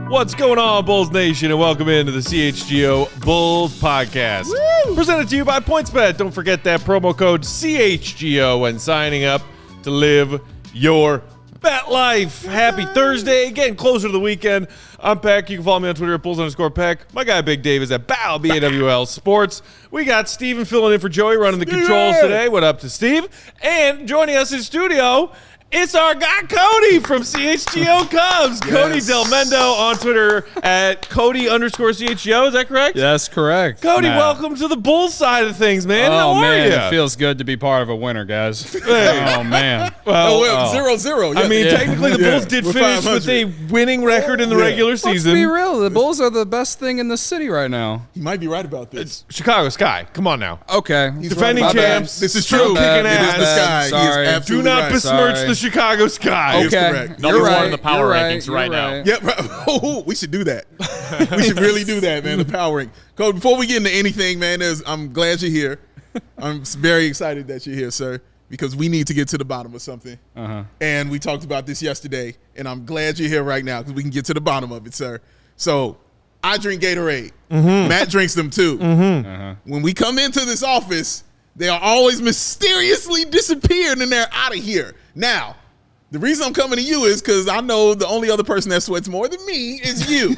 What's going on, Bulls Nation, and welcome into the CHGO Bulls Podcast. Woo! Presented to you by PointsBet. Don't forget that promo code CHGO when signing up to live your bet life. Happy Thursday. Getting closer to the weekend. I'm Peck. You can follow me on Twitter at Bulls_Peck. My guy Big Dave is at Bow, BAWL Sports. We got Steven filling in for Joey, running the controls today. What up to Steve? And joining us in studio, it's our guy Cody from CHGO Cubs. Yes. Cody Delmendo on Twitter at Cody_CHGO. Is that correct? That's correct. Cody, welcome to the Bulls side of things, man. How are you? It feels good to be part of a winner, guys. Oh, man. Well, 0-0. Yeah. I mean, technically the Bulls did finish with a winning record in the regular season. Let's be real. The Bulls are the best thing in the city right now. You might be right about this. It's Chicago Sky. Come on now. Okay. He's defending right champs. This is Still true. kicking ass. It is the Sky. Sorry. He is absolutely Do not right. besmirch the Chicago Sky. Okay. Correct. Number one in the power rankings right now. Yep. We should do that. We should really do that, man. The power rank. Cody, before we get into anything, man, I'm glad you're here. I'm very excited that you're here, sir, because we need to get to the bottom of something. And we talked about this yesterday, and I'm glad you're here right now because we can get to the bottom of it, sir. So I drink Gatorade. Matt drinks them too. When we come into this office, they are always mysteriously disappearing and they're out of here. Now, the reason I'm coming to you is because I know the only other person that sweats more than me is you.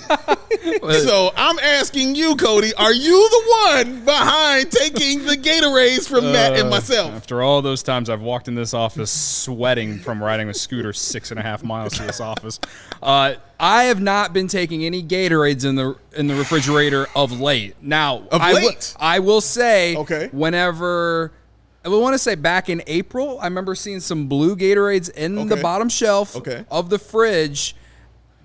So I'm asking you, Cody, are you the one behind taking the Gatorades from Matt and myself? After all those times I've walked in this office sweating from riding a scooter 6.5 miles to this office, I have not been taking any Gatorades in the refrigerator of late. Now, I will say, whenever – I want to say back in April, I remember seeing some blue Gatorades in the bottom shelf of the fridge,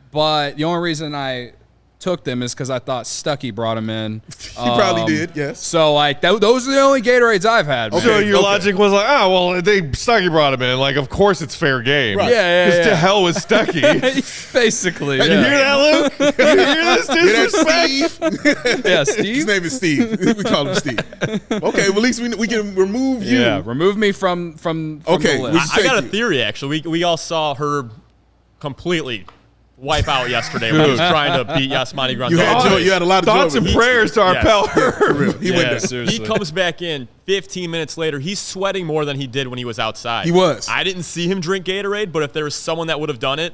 but the only reason I took them is because I thought Stuckey brought them in. He probably did, yes. So, like, those are the only Gatorades I've had. So your logic was like, oh, well, Stuckey brought him in. Like, of course it's fair game. Right. Yeah. Because to hell with Stuckey. Basically. You hear that, Luke? You hear this disrespect? Steve? Yeah, Steve? His name is Steve. We call him Steve. Okay, well, at least we can remove you. Yeah, remove me from the list. I got a theory, actually. We all saw Herb completely wipe out yesterday when he was trying to beat Yasmani Grandal. You had a lot of thoughts and prayers to our pal Herb. He went there. Seriously. He comes back in 15 minutes later. He's sweating more than he did when he was outside. He was. I didn't see him drink Gatorade, but if there was someone that would have done it,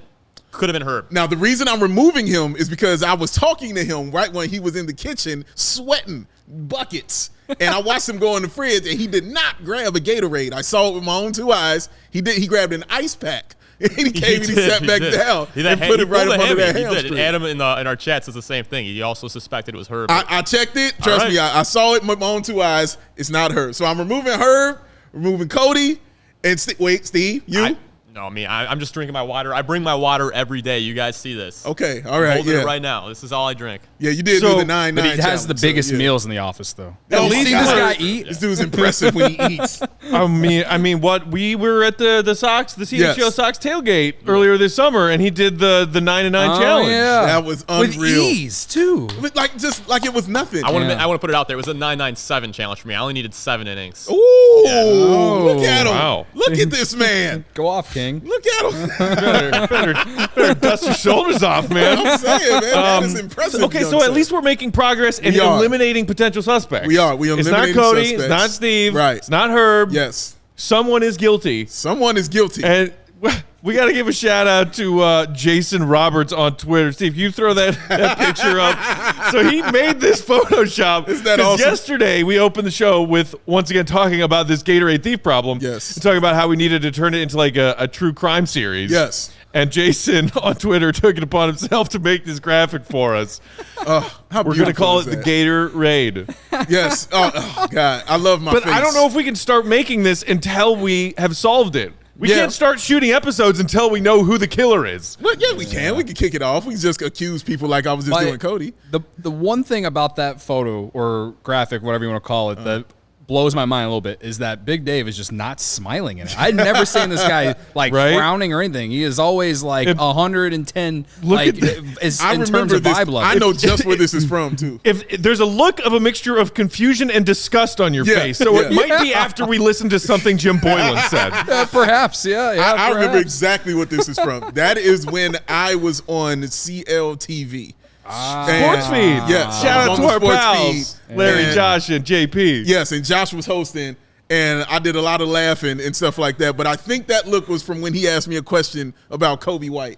could have been Herb. Now, the reason I'm removing him is because I was talking to him right when he was in the kitchen sweating buckets. And I watched him go in the fridge, and he did not grab a Gatorade. I saw it with my own two eyes. He grabbed an ice pack. And he came and he sat back down and put it right up under that hamstring. Adam in our chat says the same thing. He also suspected it was Herb. I checked it. Trust me, I saw it with my own two eyes. It's not Herb. So I'm removing Herb, removing Cody, and Steve, you? I'm just drinking my water. I bring my water every day. You guys see this. Okay, all right. I'm holding it right now. This is all I drink. Yeah, you did do the 9-9 But he has the challenge, biggest meals in the office, though. At least see this guy eat. This dude's impressive when he eats. I mean, what we were at the CHGO Sox tailgate earlier this summer, and he did the 9-9 challenge. Yeah. That was unreal. With ease, too. Just like it was nothing. I want to put it out there. It was a 9-9-7 challenge for me. I only needed 7 innings. Ooh, look at him. Wow. Look at this man. Go off, King. Look at him. better dust your shoulders off, man. I'm saying, man, that is impressive. Okay, so at least we're making progress and eliminating potential suspects. We are. It's not Cody. Suspects. It's not Steve. Right. It's not Herb. Yes. Someone is guilty. Someone is guilty. And we got to give a shout out to Jason Roberts on Twitter. Steve, you throw that picture up. So he made this Photoshop. Isn't that awesome? Yesterday we opened the show with once again talking about this Gatorade thief problem. Yes. And talking about how we needed to turn it into like a true crime series. Yes. And Jason on Twitter took it upon himself to make this graphic for us. How We're going to call it the Gatorade. Yes. Oh, God. I love my But face. I don't know if we can start making this until we have solved it. We can't start shooting episodes until we know who the killer is. Well, yeah, we can. We can kick it off. We can just accuse people like I was just doing Cody. The one thing about that photo or graphic, whatever you want to call it, that blows my mind a little bit is that Big Dave is just not smiling in it. I'd never seen this guy like Right? frowning or anything. He is always like 110 like I in terms remember of this. vibe level. I know just where this is from too. If there's a look of a mixture of confusion and disgust on your Yeah, face, so it yeah. might be after we listened to something Jim Boylan said. Perhaps, yeah. I remember perhaps. exactly what this is from. That is when I was on CLTV. Sports feed. Yes. Shout out On to the our sports pals, feed. Larry, And- Josh, and JP. Yes, and Josh was hosting, and I did a lot of laughing and stuff like that. But I think that look was from when he asked me a question about Kobe White.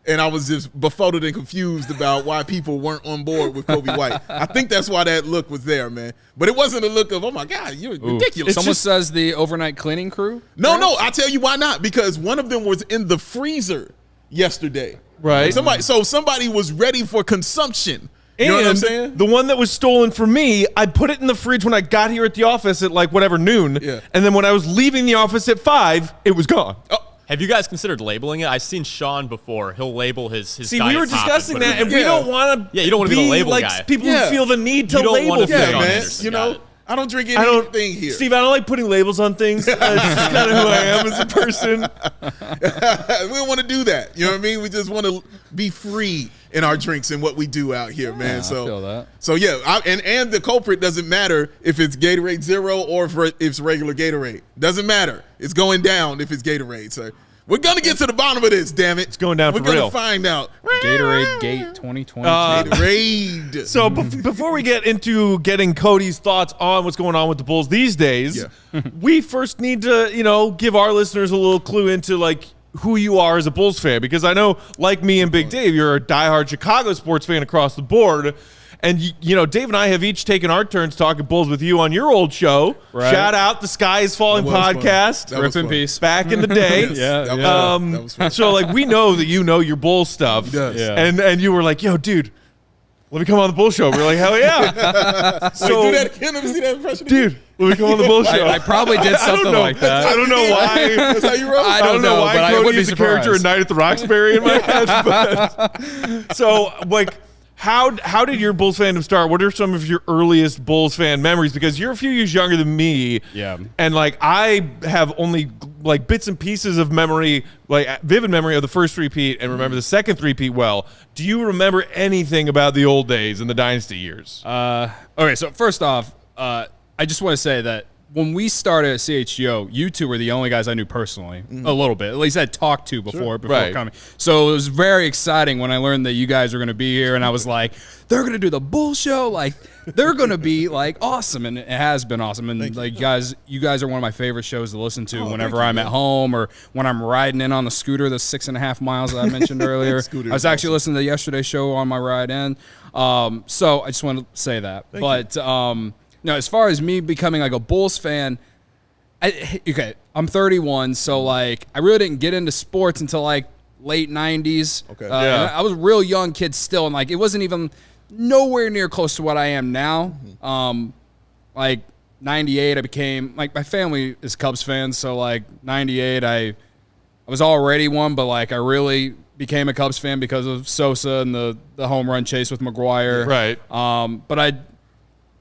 And I was just befuddled and confused about why people weren't on board with Kobe White. I think that's why that look was there, man. But it wasn't a look of, oh, my God, you're ridiculous. Someone says the overnight cleaning crew? No, I'll tell you why not. Because one of them was in the freezer yesterday. Right. Somebody was ready for consumption. You know what I'm saying? The one that was stolen from me, I put it in the fridge when I got here at the office at like whatever noon. Yeah. And then when I was leaving the office at 5, it was gone. Oh, Have you guys considered labeling it? I've seen Sean before. He'll label his See, diet we were top discussing put it that, in and we Yeah. don't want to. Yeah, you don't wanna be the label like guy. people Yeah. who feel the need to You don't label wanna be things. yeah, Sean man. Anderson, You got know, it. I don't drink I don't, anything here. Steve, I don't like putting labels on things. That's just kind of who I am as a person. We don't want to do that. You know what I mean? We just want to be free in our drinks and what we do out here, man. I feel that. So yeah, and the culprit doesn't matter if it's Gatorade Zero or if it's regular Gatorade. Doesn't matter. It's going down if it's Gatorade. So we're gonna get to the bottom of this. Damn it, it's going down We're for gonna real. find out. Gatorade Gate 2020. Gatorade. So before we get into getting Cody's thoughts on what's going on with the Bulls these days, we first need to, give our listeners a little clue into like who you are as a Bulls fan, because I know, like me and Big Dave, you're a diehard Chicago sports fan across the board. And, Dave and I have each taken our turns talking Bulls with you on your old show. Right. Shout out the Sky is Falling That was fun. podcast. That was Rip in fun. peace. Back in the day. Yeah, That was yeah. fun. That was fun. So, like, we know that you know your Bulls stuff. He does. Yeah. And you were like, yo, dude, let me come on the Bulls show. We're like, hell yeah. So, Wait, do that again. Let me see that impression. dude, let me come on the Bulls show. I probably did something know. like that. I don't know why. That's how you roll. I I don't know but why I Cody would be is a character in surprised. Night at the Roxbury in my head. But, so, like, how did your Bulls fandom start? What are some of your earliest Bulls fan memories? Because you're a few years younger than me. Yeah. And, like, I have only, like, bits and pieces of memory, like, vivid memory of the first three-peat and remember the second three-peat well. Do you remember anything about the old days and the Dynasty years? Okay, so first off, I just want to say that when we started at CHGO, you two were the only guys I knew personally, a little bit. At least I'd talked to before Right. coming. So it was very exciting when I learned that you guys were going to be here, and I was like, they're going to do the Bull Show, like they're going to be like awesome, and it has been awesome. And like you guys are one of my favorite shows to listen to whenever I'm at home or when I'm riding in on the scooter, the 6.5 miles that I mentioned earlier. I was actually listening to yesterday's show on my ride in. So I just want to say that. No, as far as me becoming like a Bulls fan, I'm 31, so like I really didn't get into sports until like late 90s. Okay. Yeah. I was a real young kid still, and like it wasn't even nowhere near close to what I am now. Like 98, I became like my family is Cubs fans, so like 98, I was already one, but like I really became a Cubs fan because of Sosa and the home run chase with McGuire. Right. But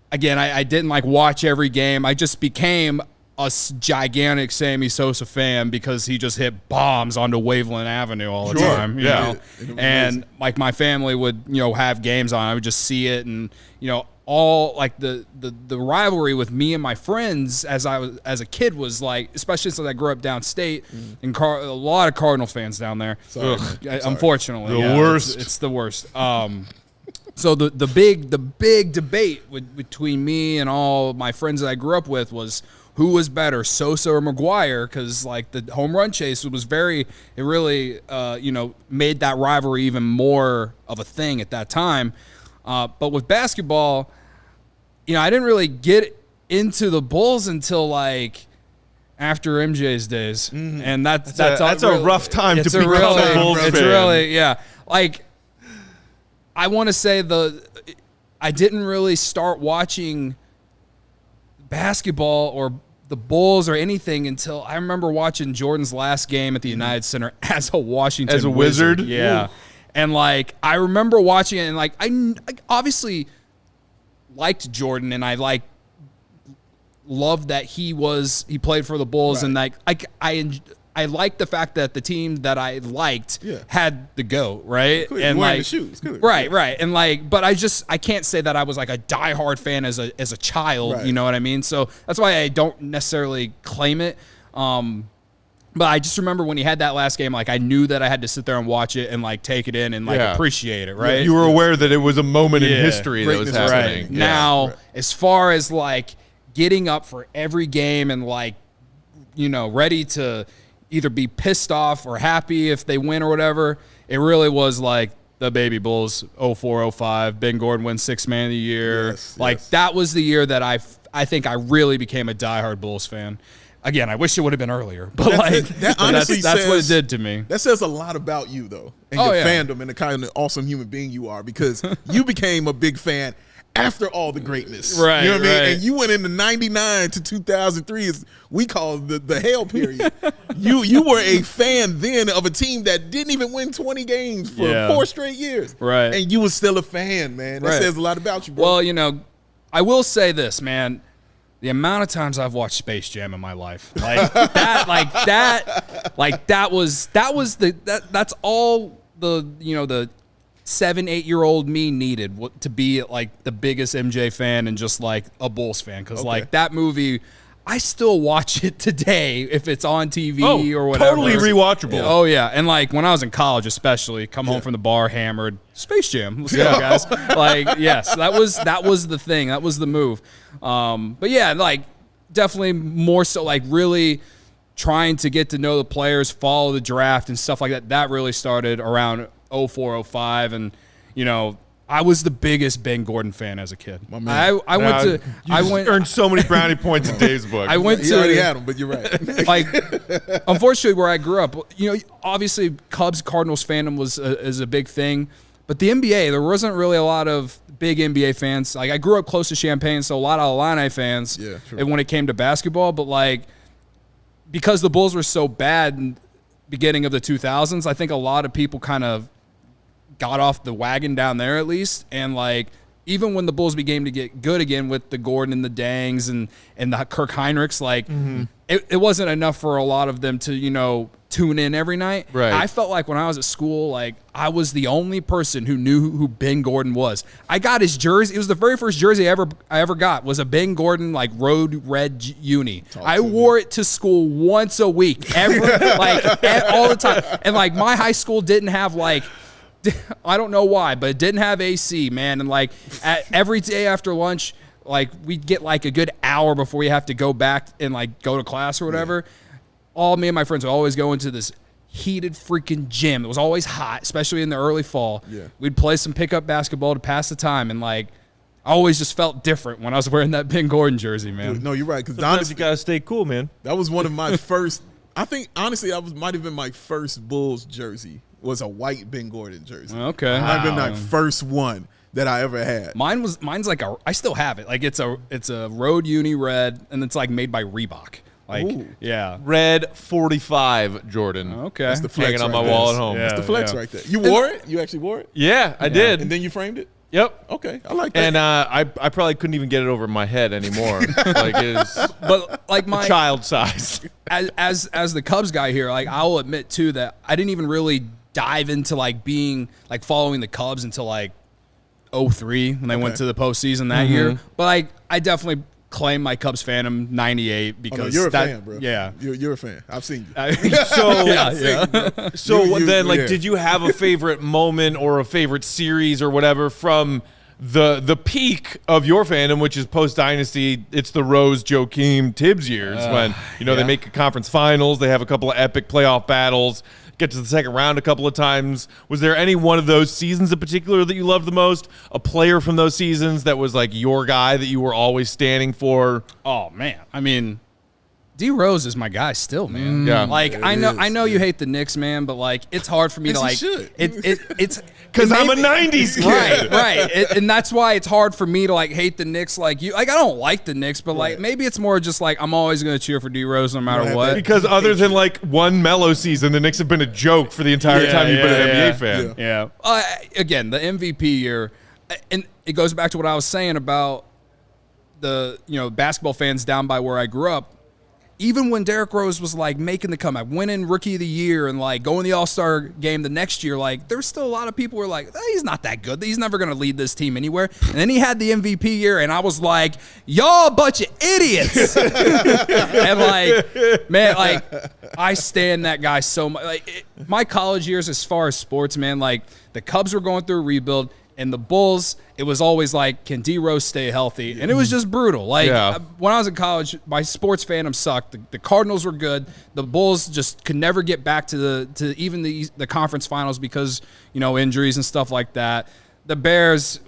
I didn't like watch every game. I just became a gigantic Sammy Sosa fan because he just hit bombs onto Waveland Avenue all the time. You know? And like my family would, have games on. I would just see it, and all like the rivalry with me and my friends as a kid was like, especially since I grew up downstate, and a lot of Cardinal fans down there. Sorry, man. Unfortunately, The worst. It's the worst. So the big debate between me and all my friends that I grew up with was who was better, Sosa or McGuire, because like the home run chase it really made that rivalry even more of a thing at that time. But with basketball, I didn't really get into the Bulls until like after MJ's days, and that's a rough time to it's become a Bulls It's fan. really like. I want to say I didn't really start watching basketball or the Bulls or anything until I remember watching Jordan's last game at the United Center as a Washington As a Wizard? Yeah. Ooh. And like I remember watching it, and like I obviously liked Jordan, and I loved that he played for the Bulls, and like I liked the fact that the team that I liked had the GOAT, right? And like the shoes. Right. And like, but I can't say that I was like a diehard fan as a child, you know what I mean? So that's why I don't necessarily claim it. But I just remember when he had that last game, like I knew that I had to sit there and watch it and like take it in and like appreciate it, right? You were aware that it was a moment in history that was happening. Right. Now, as far as like getting up for every game and like, you know, ready to either be pissed off or happy if they win or whatever, it really was like the baby Bulls 04-05. Ben Gordon wins Sixth Man of the Year. That was the year that I think I really became a diehard Bulls fan. Again, I wish it would have been earlier, but that's what it did to me. That says a lot about you, though, and your fandom and the kind of awesome human being you are, because you became a big fan after all the greatness. Right. You know what I mean? And you went into 99 to 2003, as we call the hell period. You were a fan then of a team that didn't even win 20 games for 4 straight years. Right. And you were still a fan, man. That says a lot about you, bro. Well, you know, I will say this, man. The amount of times I've watched Space Jam in my life, that's all the 7-8-year-old me needed to be like the biggest MJ fan and just like a Bulls fan. Cause like that movie, I still watch it today if it's on TV or whatever. Totally rewatchable. Oh yeah. And like when I was in college, especially come home from the bar, hammered, Space Jam. Let's go, guys. Like, yes, that was the thing. That was the move. But yeah, like definitely more so like really trying to get to know the players, follow the draft and stuff like that. That really started around 04-05. And, you know, I was the biggest Ben Gordon fan as a kid. My man. I earned so many brownie points in Dave's book. He already had them, but you're right. Like, unfortunately, where I grew up, you know, obviously Cubs Cardinals fandom is a big thing, but the NBA, there wasn't really a lot of big NBA fans. Like, I grew up close to Champaign, so a lot of Illini fans. Yeah, true. And when it came to basketball, but like because the Bulls were so bad in the beginning of the 2000s, I think a lot of people kind of got off the wagon down there at least. And like even when the Bulls began to get good again with the Gordon and the Dangs and the Kirk Heinrichs, like it wasn't enough for a lot of them to, you know, tune in every night. Right. I felt like when I was at school, like I was the only person who knew who Ben Gordon was. I got his jersey. It was the very first jersey I ever got was a Ben Gordon like road red uni. I wore it to school once a week, all the time. And like my high school didn't have like, I don't know why, but it didn't have AC, man. And like every day after lunch, like we'd get like a good hour before you have to go back and like go to class or whatever. Yeah. All me and my friends would always go into this heated freaking gym. It was always hot, especially in the early fall. Yeah. We'd play some pickup basketball to pass the time, and like I always just felt different when I was wearing that Ben Gordon jersey, man. No, you're right. Because honestly, you gotta stay cool, man. That was one of my first. I think honestly, might have been my first Bulls jersey. Was a white Ben Gordon jersey. Okay, might have been my first one that I ever had. Mine's like I still have it. Like it's a road uni red, and it's like made by Reebok. Like, ooh. Yeah. Red 45, Jordan. Okay. That's the flex hanging on my wall at home. That's the flex right there. You wore it? You actually wore it? Yeah, I did. And then you framed it? Yep. Okay, I like that. And I probably couldn't even get it over my head anymore. Like it is, but like my child size. As the Cubs guy here, like I'll admit too that I didn't even really dive into like being like following the Cubs until like 03 when they went to the postseason that year. But like I definitely claim my Cubs fandom 98 because you're a fan, bro. Yeah, you're a fan. I've seen you. Did you have a favorite moment or a favorite series or whatever from the peak of your fandom, which is post Dynasty? It's the Rose, Joakim, Tibbs years when they make a conference finals, they have a couple of epic playoff battles, get to the second round a couple of times. Was there any one of those seasons in particular that you loved the most? A player from those seasons that was like your guy that you were always standing for? Oh man, I mean, D Rose is my guy still, man. Yeah, like I know you hate the Knicks, man, but like it's hard for me to like it's because I'm a '90s kid, right, and that's why it's hard for me to like hate the Knicks like you. Like I don't like the Knicks, but like maybe it's more just like I'm always gonna cheer for D Rose no matter what. Because other than like one Melo season, the Knicks have been a joke for the entire time you've been an NBA fan. Yeah. Again, the MVP year, and it goes back to what I was saying about basketball fans down by where I grew up, even when Derrick Rose was like making the comeback, winning Rookie of the Year and like going to the All-Star game the next year, like there was still a lot of people who were like, he's not that good. He's never going to lead this team anywhere. And then he had the MVP year, and I was like, y'all a bunch of idiots. And like, man, like I stand that guy so much. Like my college years, as far as sports, man, like the Cubs were going through a rebuild. And the Bulls, it was always like, can D Rose stay healthy? And it was just brutal. Like when I was in college, my sports fandom sucked. The Cardinals were good. The Bulls just could never get back to even the conference finals because injuries and stuff like that. The Bears,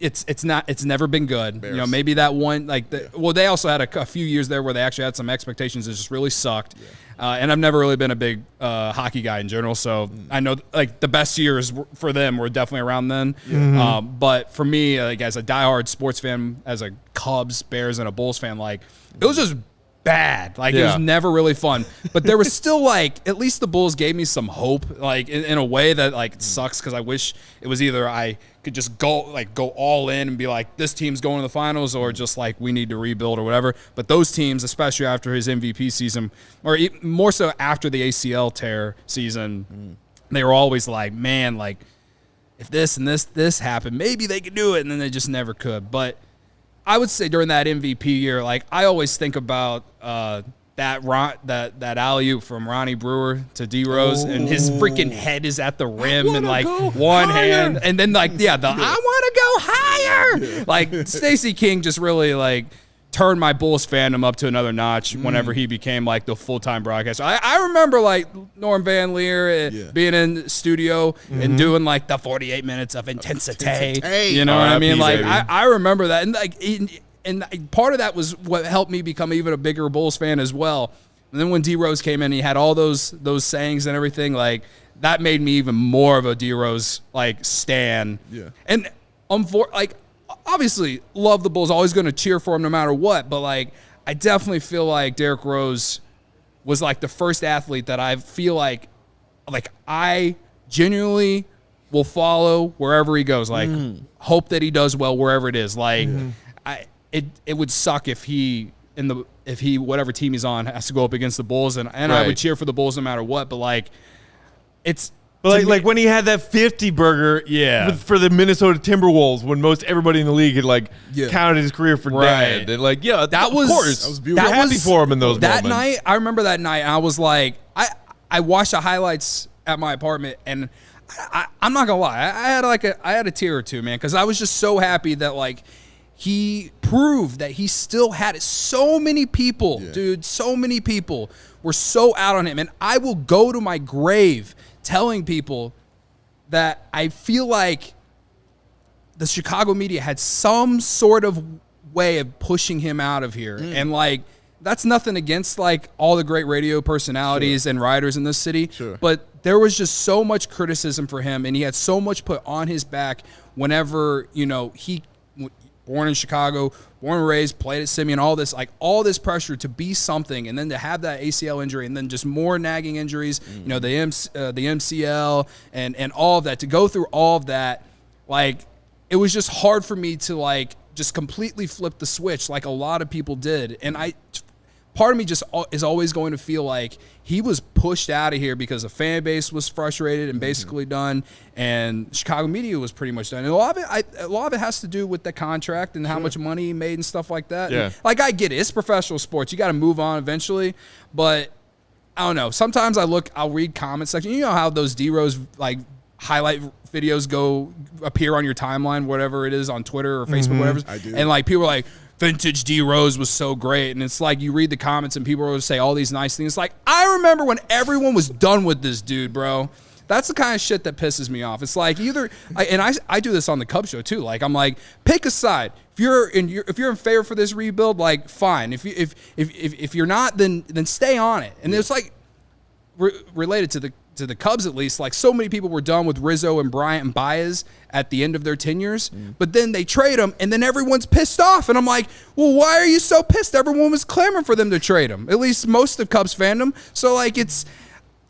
it's never been good. Bears. Maybe that one they also had a few years there where they actually had some expectations that just really sucked. Yeah. And I've never really been a big hockey guy in general, so I know like the best years for them were definitely around then. Yeah. But for me, as a diehard sports fan, as a Cubs, Bears, and a Bulls fan, like it was just bad. Like it was never really fun. But there was still like at least the Bulls gave me some hope, like in a way that like it sucks because I wish it was either I could just go all in and be like, this team's going to the finals, or just like we need to rebuild or whatever. But those teams, especially after his MVP season, or more so after the ACL tear season, they were always like, man, like if this and this happened, maybe they could do it, and then they just never could. But I would say during that MVP year, like I always think about that alley-oop from Ronnie Brewer to D Rose, and his freaking head is at the rim, and like one hand, and then like I want to go higher. Like Stacey King just really like turned my Bulls fandom up to another notch whenever he became like the full-time broadcaster. I remember like Norm Van Leer being in the studio and doing like the 48 minutes of intensity. You know what I mean? Like I remember that, and like and part of that was what helped me become even a bigger Bulls fan as well. And then when D Rose came in, he had all those sayings and everything. Like that made me even more of a D Rose like stan. Yeah. And obviously love the Bulls, always going to cheer for him no matter what. But like I definitely feel like Derrick Rose was like the first athlete that I feel like I genuinely will follow wherever he goes. Like hope that he does well wherever it is. Like It would suck if he whatever team he's on has to go up against the Bulls, and I would cheer for the Bulls no matter what. But like, it's like when he had that 50 burger, for the Minnesota Timberwolves, when most everybody in the league had counted his career for dead, and like that was beautiful. You're happy for him in those moments. That night, I remember that night. I was like, I watched the highlights at my apartment, and I'm not gonna lie, I had a tear or two, man, because I was just so happy that like. He proved that he still had it. So many people, dude, so many people were so out on him. And I will go to my grave telling people that I feel like the Chicago media had some sort of way of pushing him out of here. And like, that's nothing against like all the great radio personalities and writers in this city. But there was just so much criticism for him, and he had so much put on his back whenever, he born in Chicago, born and raised, played at Simeon, all this pressure to be something, and then to have that ACL injury, and then just more nagging injuries, the MCL and all of that, to go through all of that, like it was just hard for me to like just completely flip the switch like a lot of people did. And part of me just is always going to feel like he was pushed out of here because the fan base was frustrated and basically done, and Chicago media was pretty much done. And a lot of it has to do with the contract and how much money he made and stuff like that. Yeah. And, like I get it, it's professional sports. You got to move on eventually, but I don't know. Sometimes I'll read comment section. You know how those D Rose like highlight videos appear on your timeline, whatever it is on Twitter or Facebook, whatever. I do. And like people are like, vintage D Rose was so great, and it's like you read the comments and people always say all these nice things. Like I remember when everyone was done with this dude, bro. That's the kind of shit that pisses me off. It's like I do this on the Cubs show too. Like I'm like, pick a side. If you're in favor for this rebuild, like fine. If you're not, then stay on it. And it's like related to the Cubs at least, like so many people were done with Rizzo and Bryant and Baez at the end of their tenures, but then they trade them, and then everyone's pissed off. And I'm like, well, why are you so pissed? Everyone was clamoring for them to trade them, at least most of Cubs fandom. So like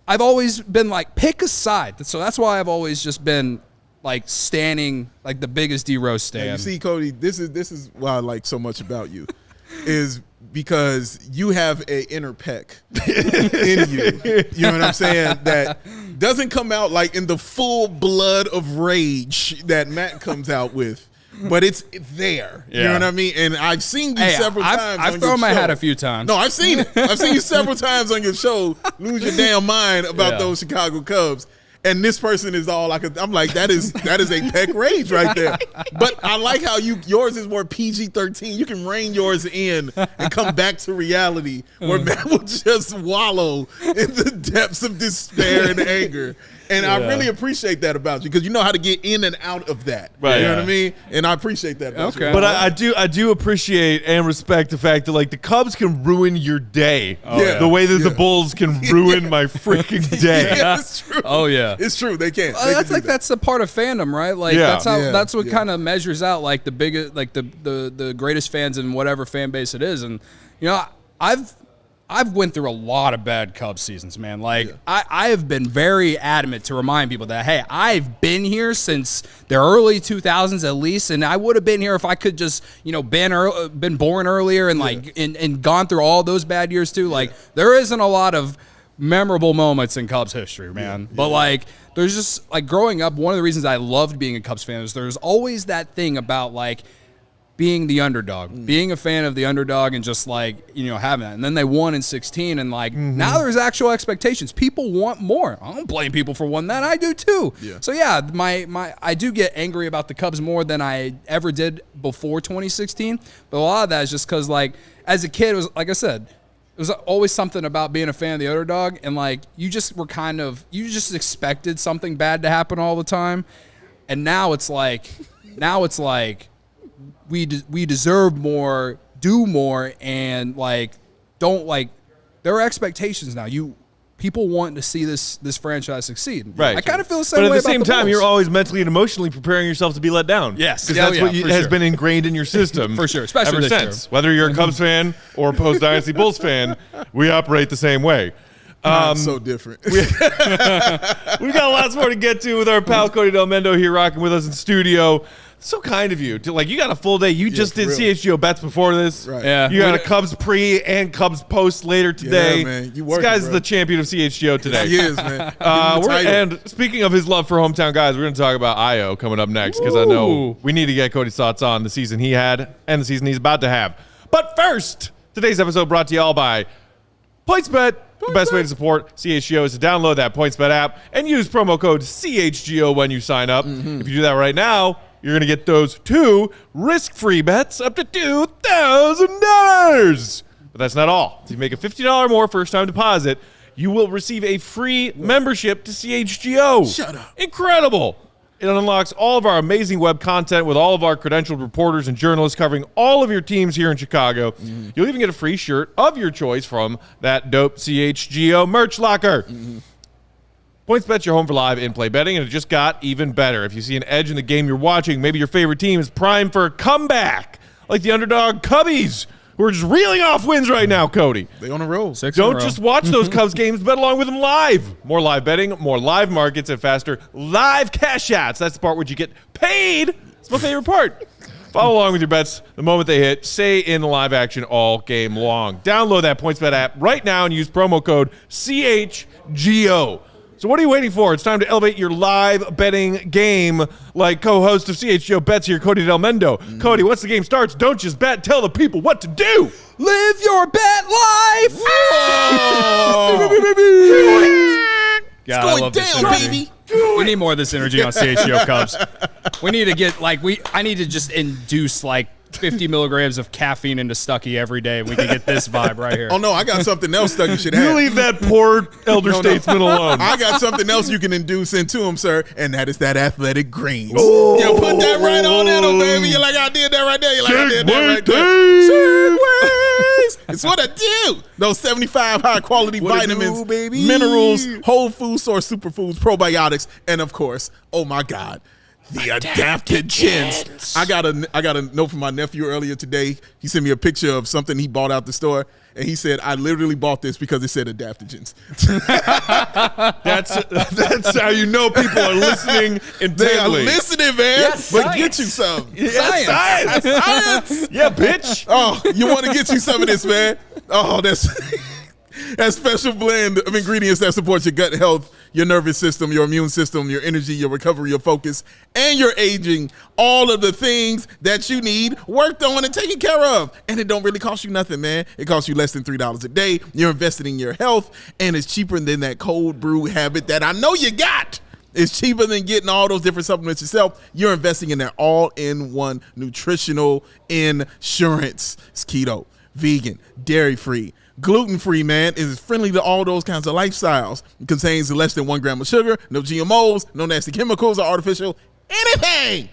I've always been like, pick a side. So that's why I've always just been like standing like the biggest D-Rose stand. You see, Cody, this is why I like so much about you, is because you have an inner peck in you. You know what I'm saying? That doesn't come out like in the full blood of rage that Matt comes out with. But it's there. You know what I mean? And I've seen you several times. I've thrown my hat a few times. No, I've seen it. I've seen you several times on your show lose your damn mind about those Chicago Cubs. And this person is all I'm like, that is a peck rage right there. But I like how yours is more PG-13. You can rein yours in and come back to reality where Matt will just wallow in the depths of despair and anger. And I really appreciate that about you because you know how to get in and out of that. Right. You know what I mean? And I appreciate that about you. But I do appreciate and respect the fact that like the Cubs can ruin your day the way that the Bulls can ruin my freaking day. Yeah, it's true. Oh yeah, it's true. They can. That's a part of fandom, right? Like that's what kind of measures out like the biggest, like the greatest fans in whatever fan base it is. And you know, I've went through a lot of bad Cubs seasons, man. Like I have been very adamant to remind people that, hey, I've been here since the early 2000s at least, and I would have been here if I could just, you know, been born earlier and like and gone through all those bad years too. Like there isn't a lot of memorable moments in Cubs history, man. But like there's just like growing up, one of the reasons I loved being a Cubs fan is there's always that thing about like being the underdog, being a fan of the underdog and just like, you know, having that. And then they won in 16 and like now there's actual expectations. People want more. I don't blame people for wanting that. I do too. Yeah. So yeah, I do get angry about the Cubs more than I ever did before 2016. But a lot of that is just because like as a kid, it was like I said, it was always something about being a fan of the underdog and like you just expected something bad to happen all the time. And now it's like we deserve more, do more, and like don't like there are expectations now. People want to see this franchise succeed. Right. I kind of feel the same way. But at about the same time, Bulls. you're always mentally and emotionally preparing yourself to be let down. Yes. Because that's what has been ingrained in your system for sure, especially ever this since. year. Whether you're a Cubs fan or a post-Dynasty Bulls fan, we operate the same way. So different. We've got lots more to get to with our pal Cody Delmendo here rocking with us in studio. So kind of you. You got a full day. You just did CHGO bets before this. Right. Yeah. You got a Cubs pre and Cubs post later today. Yeah, man. You this working, guy's bro. the champion of CHGO today. He is, man. And speaking of his love for hometown guys, we're going to talk about Ayo coming up next because I know we need to get Cody's thoughts on the season he had and the season he's about to have. But first, today's episode brought to you all by PointsBet. The best way to support CHGO is to download that PointsBet app and use promo code CHGO when you sign up. If you do that right now, you're going to get those 2 risk-free bets up to $2,000. But that's not all. If you make a $50 or more first-time deposit, you will receive a free membership to CHGO. Shut up. Incredible. It unlocks all of our amazing web content with all of our credentialed reporters and journalists covering all of your teams here in Chicago. You'll even get a free shirt of your choice from that dope CHGO merch locker. PointsBet's your home for live in-play betting, and it just got even better. If you see an edge in the game you're watching, maybe your favorite team is primed for a comeback, like the underdog Cubbies, who are just reeling off wins right now, Cody. They on a roll. Don't just watch those Cubs games, bet along with them live. More live betting, more live markets, and faster live cash outs. That's the part where you get paid. It's my favorite part. Follow along with your bets the moment they hit. Stay in the live action all game long. Download that PointsBet app right now and use promo code CHGO. So what are you waiting for? It's time to elevate your live betting game like co-host of CHGO Bets here, Cody Delmendo. Cody, once the game starts, don't just bet. Tell the people what to do. Live your bet life. God, I love this energy. Baby. We need more of this energy on CHGO Cubs. We need to get I need to just induce like 50 milligrams of caffeine into Stucky every day. We can get this vibe right here. Oh, no, I got something else Stucky should You have. leave that poor elder statesman alone. I got something else you can induce into him, sir, and that is that athletic greens. You put that right on in him, baby. You're like, I did that right there. You're like, I did that right there. Segways. It's what I do. Those 75 high-quality vitamins, minerals, whole food source superfoods, probiotics, and, of course, oh, my God, The adaptogens. I got a note from my nephew earlier today. He sent me a picture of something he bought out the store, and he said, "I literally bought this because it said adaptogens." That's how you know people are listening intently. They are listening, man. Yes, but science. get you some. Science. Science. Yeah, bitch. Oh, you want to get you some of this, man? Oh, that's that special blend of ingredients that supports your gut health, your nervous system, your immune system, your energy, your recovery, your focus, and your aging. All of the things that you need worked on and taken care of. And it don't really cost you nothing, man. It costs you less than $3 a day. You're invested in your health, and it's cheaper than that cold brew habit that I know you got. It's cheaper than getting all those different supplements yourself. You're investing in that all-in-one nutritional insurance. It's keto, vegan, dairy-free, gluten-free, man. It is friendly to all those kinds of lifestyles. It contains less than 1 gram of sugar, no GMOs, no nasty chemicals or artificial anything.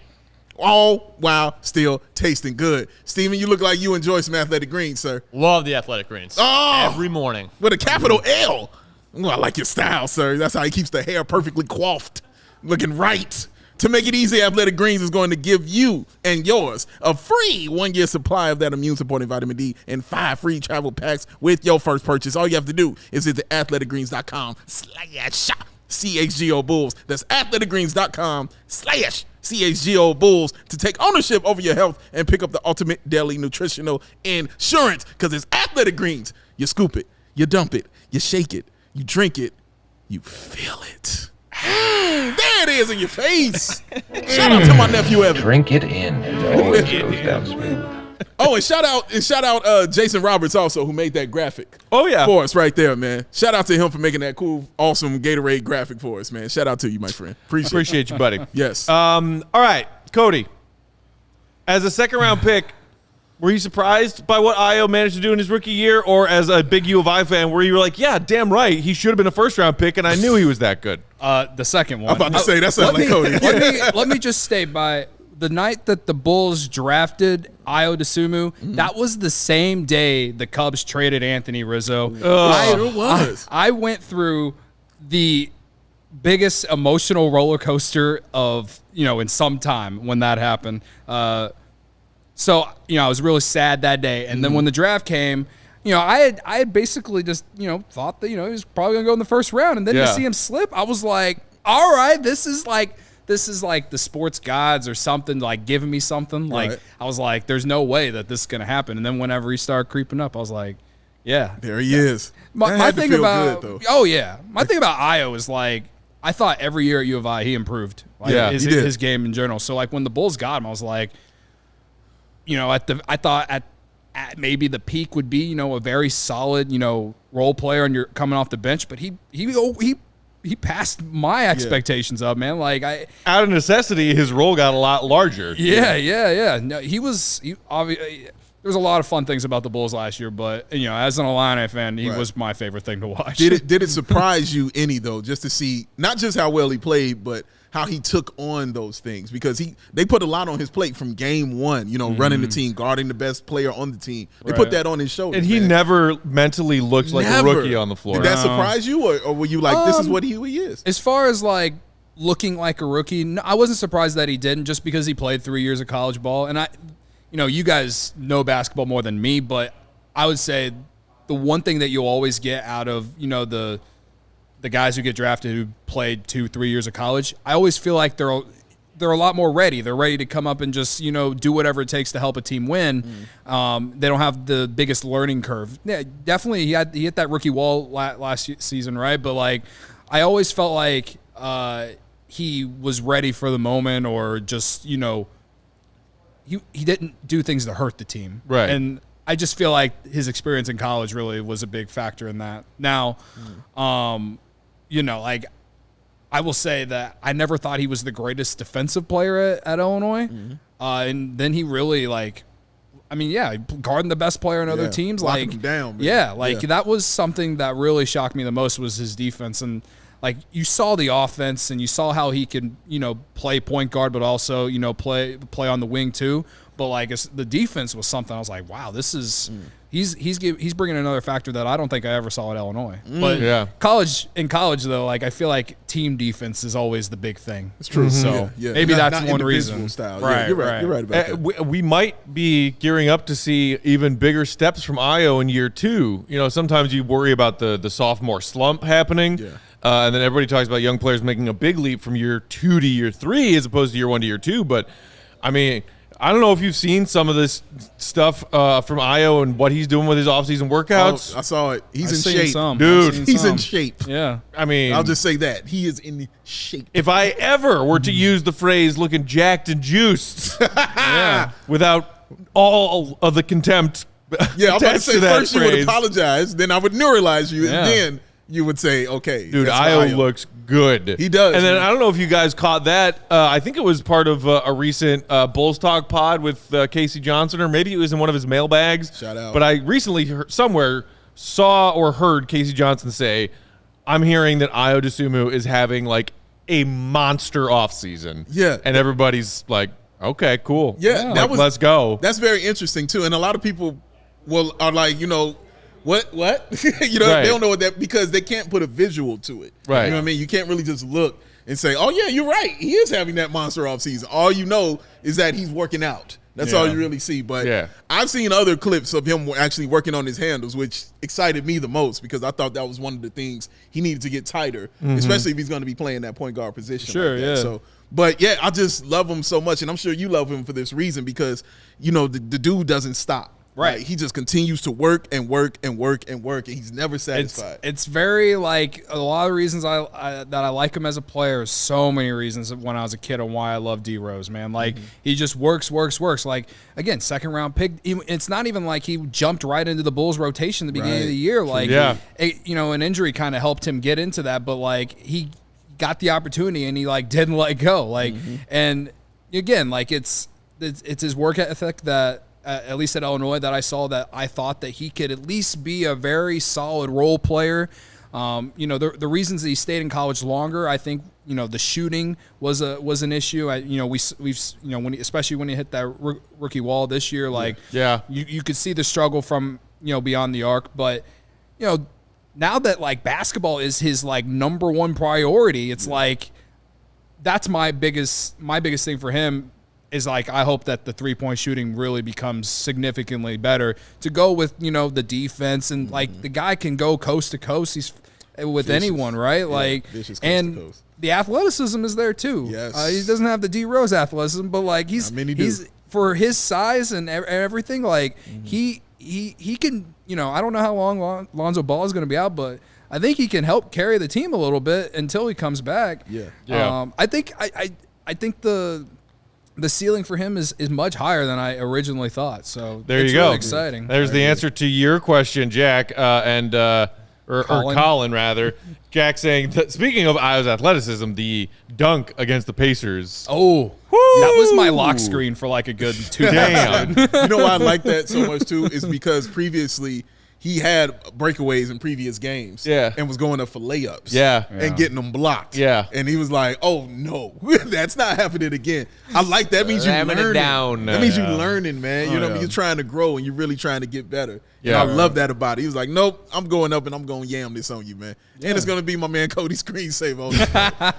All while still tasting good. Steven, you look like you enjoy some athletic greens, sir. Love the athletic greens. Oh! Every morning. With a capital L. Ooh, I like your style, sir. That's how he keeps the hair perfectly coiffed, looking right. To make it easy, Athletic Greens is going to give you and yours a free 1-year supply of that immune-supporting vitamin D and 5 free travel packs with your first purchase. All you have to do is visit athleticgreens.com/CHGO Bulls. That's athleticgreens.com/CHGO Bulls to take ownership over your health and pick up the ultimate daily nutritional insurance, because it's Athletic Greens. You scoop it, you dump it, you shake it, you drink it, you feel it. There it is in your face. Shout out to my nephew Evan. Drink it in. Oh, it goes down smooth. Oh, and shout out Jason Roberts also, who made that graphic. Oh, yeah. For us right there, man. Shout out to him for making that cool, awesome Gatorade graphic for us, man. Shout out to you, my friend. Appreciate you, buddy. Yes. All right, Cody. As a second-round pick, were you surprised by what Ayo managed to do in his rookie year, or as a big U of I fan, where you were like, yeah, damn right, he should have been a first-round pick, and I knew he was that good? The second one. I'm about to say, that sounds like Cody. Let me just state, by the night that the Bulls drafted Ayo Dosunmu, that was the same day the Cubs traded Anthony Rizzo. It was. I went through the biggest emotional roller coaster of, in some time when that happened. So, I was really sad that day. And then when the draft came, I had basically just, thought that, he was probably going to go in the first round. And then to see him slip, I was like, all right, this is like the sports gods or something, like giving me something. Like, Right. I was like, there's no way that this is going to happen. And then whenever he started creeping up, I was like, yeah. There he is. My That had to thing feel about, good, though. oh yeah. My thing about Ayo is like, I thought every year at U of I, he improved. Like, Yeah, his, he did. his game in general. So like when the Bulls got him, I was like, I thought at maybe the peak would be, a very solid, role player and you're coming off the bench, but he passed my expectations up, man. Like Out of necessity, his role got a lot larger. yeah. No, he obviously, there's a lot of fun things about the Bulls last year, but as an Illini fan, he was my favorite thing to watch. Did it surprise you any, though, just to see not just how well he played, but how he took on those things? Because they put a lot on his plate from game one, running the team, guarding the best player on the team. They put that on his shoulders. And he never mentally looked like a rookie on the floor. Did that surprise you, or were you like, this is what he is? As far as like looking like a rookie, no, I wasn't surprised that he didn't, just because he played 3 years of college ball. And you guys know basketball more than me, but I would say the one thing that you'll always get out of, the guys who get drafted who played 2-3 years of college, I always feel like they're a lot more ready. They're ready to come up and just, do whatever it takes to help a team win. They don't have the biggest learning curve. Yeah, definitely he hit that rookie wall last season, right? But like, I always felt like he was ready for the moment, or just, he didn't do things to hurt the team. Right. And I just feel like his experience in college really was a big factor in that. Now, like, I will say that I never thought he was the greatest defensive player at Illinois. And then he really, guarding the best player on other teams. Locking Like, him down, man. yeah, that was something that really shocked me the most, was his defense. And like, you saw the offense and you saw how he could, play point guard, but also, play on the wing too. but like the defense was something I was like, wow, this is he's bringing another factor that I don't think I ever saw at Illinois. But in college though, like I feel like team defense is always the big thing. It's true. So maybe that's one reason. Style. Right, you're right. You're right about that. We might be gearing up to see even bigger steps from Ayo in year 2. You know, sometimes you worry about the sophomore slump happening. Yeah. And then everybody talks about young players making a big leap from year 2 to year 3 as opposed to year 1 to year 2. But, I mean, I don't know if you've seen some of this stuff from Ayo and what he's doing with his offseason workouts. I saw it. He's in shape. Dude, he's in shape. Yeah. I mean, I'll just say that. He is in shape. if I ever were to use the phrase looking jacked and juiced without all of the contempt Yeah, I'm about to attached say that first you would phrase. apologize, then I would neuralize you, Yeah. and then you would say, okay. Dude, that's Ayo looks good. He does, And then man. I don't know if you guys caught that. I think it was part of a recent Bulls Talk pod with Casey Johnson, or maybe it was in one of his mailbags. Shout out. But I recently somewhere saw or heard Casey Johnson say, I'm hearing that Ayo Dosunmu is having like a monster offseason. Yeah. And everybody's like, okay, cool. Yeah, that Like, was- let's go. That's very interesting, too. And a lot of people are like, what? They Right. don't know what that, because they can't put a visual to it. Right. You know what I mean? You can't really just look and say, oh, yeah, you're right. He is having that monster off season. All you know is that he's working out. That's all you really see. But I've seen other clips of him actually working on his handles, which excited me the most because I thought that was one of the things he needed to get tighter, especially if he's going to be playing that point guard position. Sure, like that. yeah. So, but yeah, I just love him so much, and I'm sure you love him for this reason because, the dude doesn't stop. Right. Like, he just continues to work and work and work and work, and he's never satisfied. It's very like a lot of reasons that I like him as a player. So many reasons when I was a kid on why I love D Rose, man. Like he just works. Like again, second round pick. It's not even like he jumped right into the Bulls rotation at the beginning of the year. Like an injury kind of helped him get into that, but like he got the opportunity and he like didn't let go. Like and again, like it's his work ethic that. At least at Illinois, that I saw that I thought that he could at least be a very solid role player. The reasons that he stayed in college longer, I think, the shooting was an issue. Especially when he hit that rookie wall this year, like you could see the struggle from beyond the arc. But now that like basketball is his like number one priority, it's like that's my biggest thing for him. Is like I hope that the 3-point shooting really becomes significantly better to go with the defense and like the guy can go coast to coast. He's with vicious. Anyone, right? Like and the athleticism is there too. Yes, he doesn't have the D Rose athleticism, but like he's for his size and everything. Like he can. I don't know how long Lonzo Ball is going to be out, but I think he can help carry the team a little bit until he comes back. Yeah. I think the ceiling for him is much higher than I originally thought. So there it's you go. Really exciting. There's the answer to your question, Jack, or Colin rather. Jack saying, speaking of Ayo's athleticism, the dunk against the Pacers. Oh, that was my lock screen for like a good 2 Damn. You know why I like that so much too is because previously he had breakaways in previous games and was going up for layups and getting them blocked. And he was like, oh, no, that's not happening again. I like that. Means you're learning. That means you're learning, man. You're trying to grow and you're really trying to get better. Yeah, and I love that about it. He was like, nope, I'm going up and I'm going to yam this on you, man. And it's going to be my man Cody's screensaver on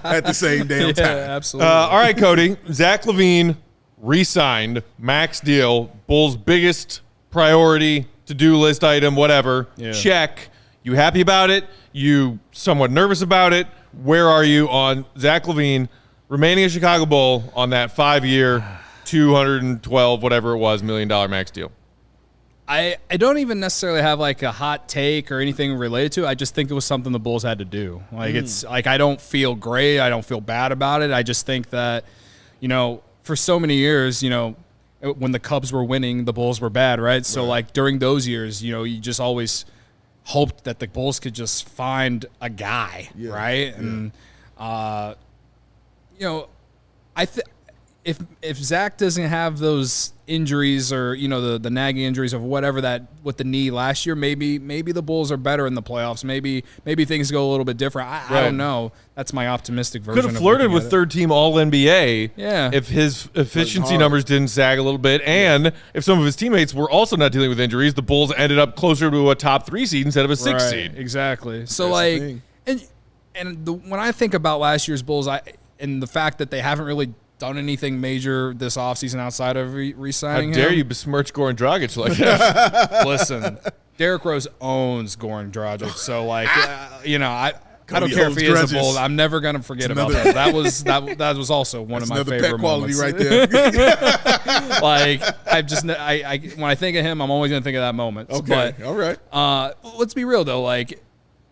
at the same damn time. Absolutely. All right, Cody. Zach LaVine re-signed, max deal, Bulls' biggest priority, to-do list item, whatever. Check. You happy about it? You somewhat nervous about it? Where are you on Zach LaVine remaining a Chicago Bull on that 5-year, $212 whatever it was $1 million max deal? I don't even necessarily have like a hot take or anything related to it. I just think it was something the Bulls had to do. Like it's like I don't feel great. I don't feel bad about it. I just think that for so many years, when the Cubs were winning, the Bulls were bad, right? So, like, during those years, you just always hoped that the Bulls could just find a guy, right? And, if Zach doesn't have those injuries or the nagging injuries of whatever that with the knee last year, maybe the Bulls are better in the playoffs. Maybe things go a little bit different. I don't know. That's my optimistic version. Could have flirted with third-team All-NBA if his efficiency numbers didn't sag a little bit, and if some of his teammates were also not dealing with injuries. The Bulls ended up closer to a top 3 seed instead of a 6 seed. Exactly. So when I think about last year's Bulls, and the fact that they haven't really done anything major this offseason outside of re-signing him. How dare you besmirch Goran Dragic like that? Listen, Derrick Rose owns Goran Dragic, so I don't care if he is a Bull. I'm never gonna forget about that. That was also one of my favorite quality moments. right there. When I think of him, I'm always gonna think of that moment. Okay, all right. Let's be real though.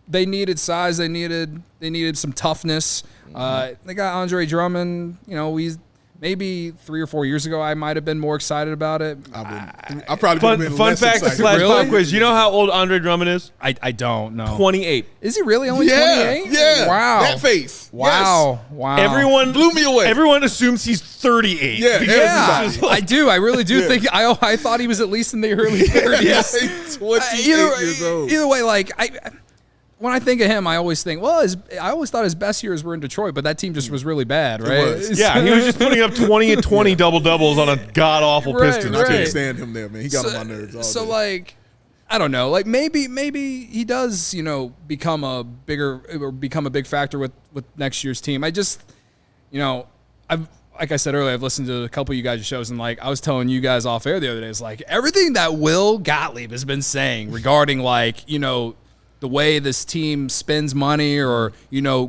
They needed size. They needed some toughness. They got Andre Drummond. He's maybe 3 or 4 years ago I might have been more excited about it. I probably would have been fun less fact excited. / Really? pop quiz. You know how old Andre Drummond is? I don't know. 28. Is he really only 28? Yeah. Wow. That face. Wow. Wow. Everyone Blew me away. Everyone assumes he's 38. Yeah, because Yeah, it's just like- I do. I really do think. I thought he was at least in the early 30s. Yes. 28 years old. Either way, when I think of him, I always think, I always thought his best years were in Detroit, but that team just was really bad, right? was. Yeah, he was just putting up 20 and 20 double-doubles on a god-awful Right, Pistons I team. can't stand him there, man. He got on my nerves all day. I don't know. Maybe he does, become a big factor with next year's team. I just, like I said earlier, I've listened to a couple of you guys' shows, and I was telling you guys off air the other day, it's everything that Will Gottlieb has been saying regarding the way this team spends money or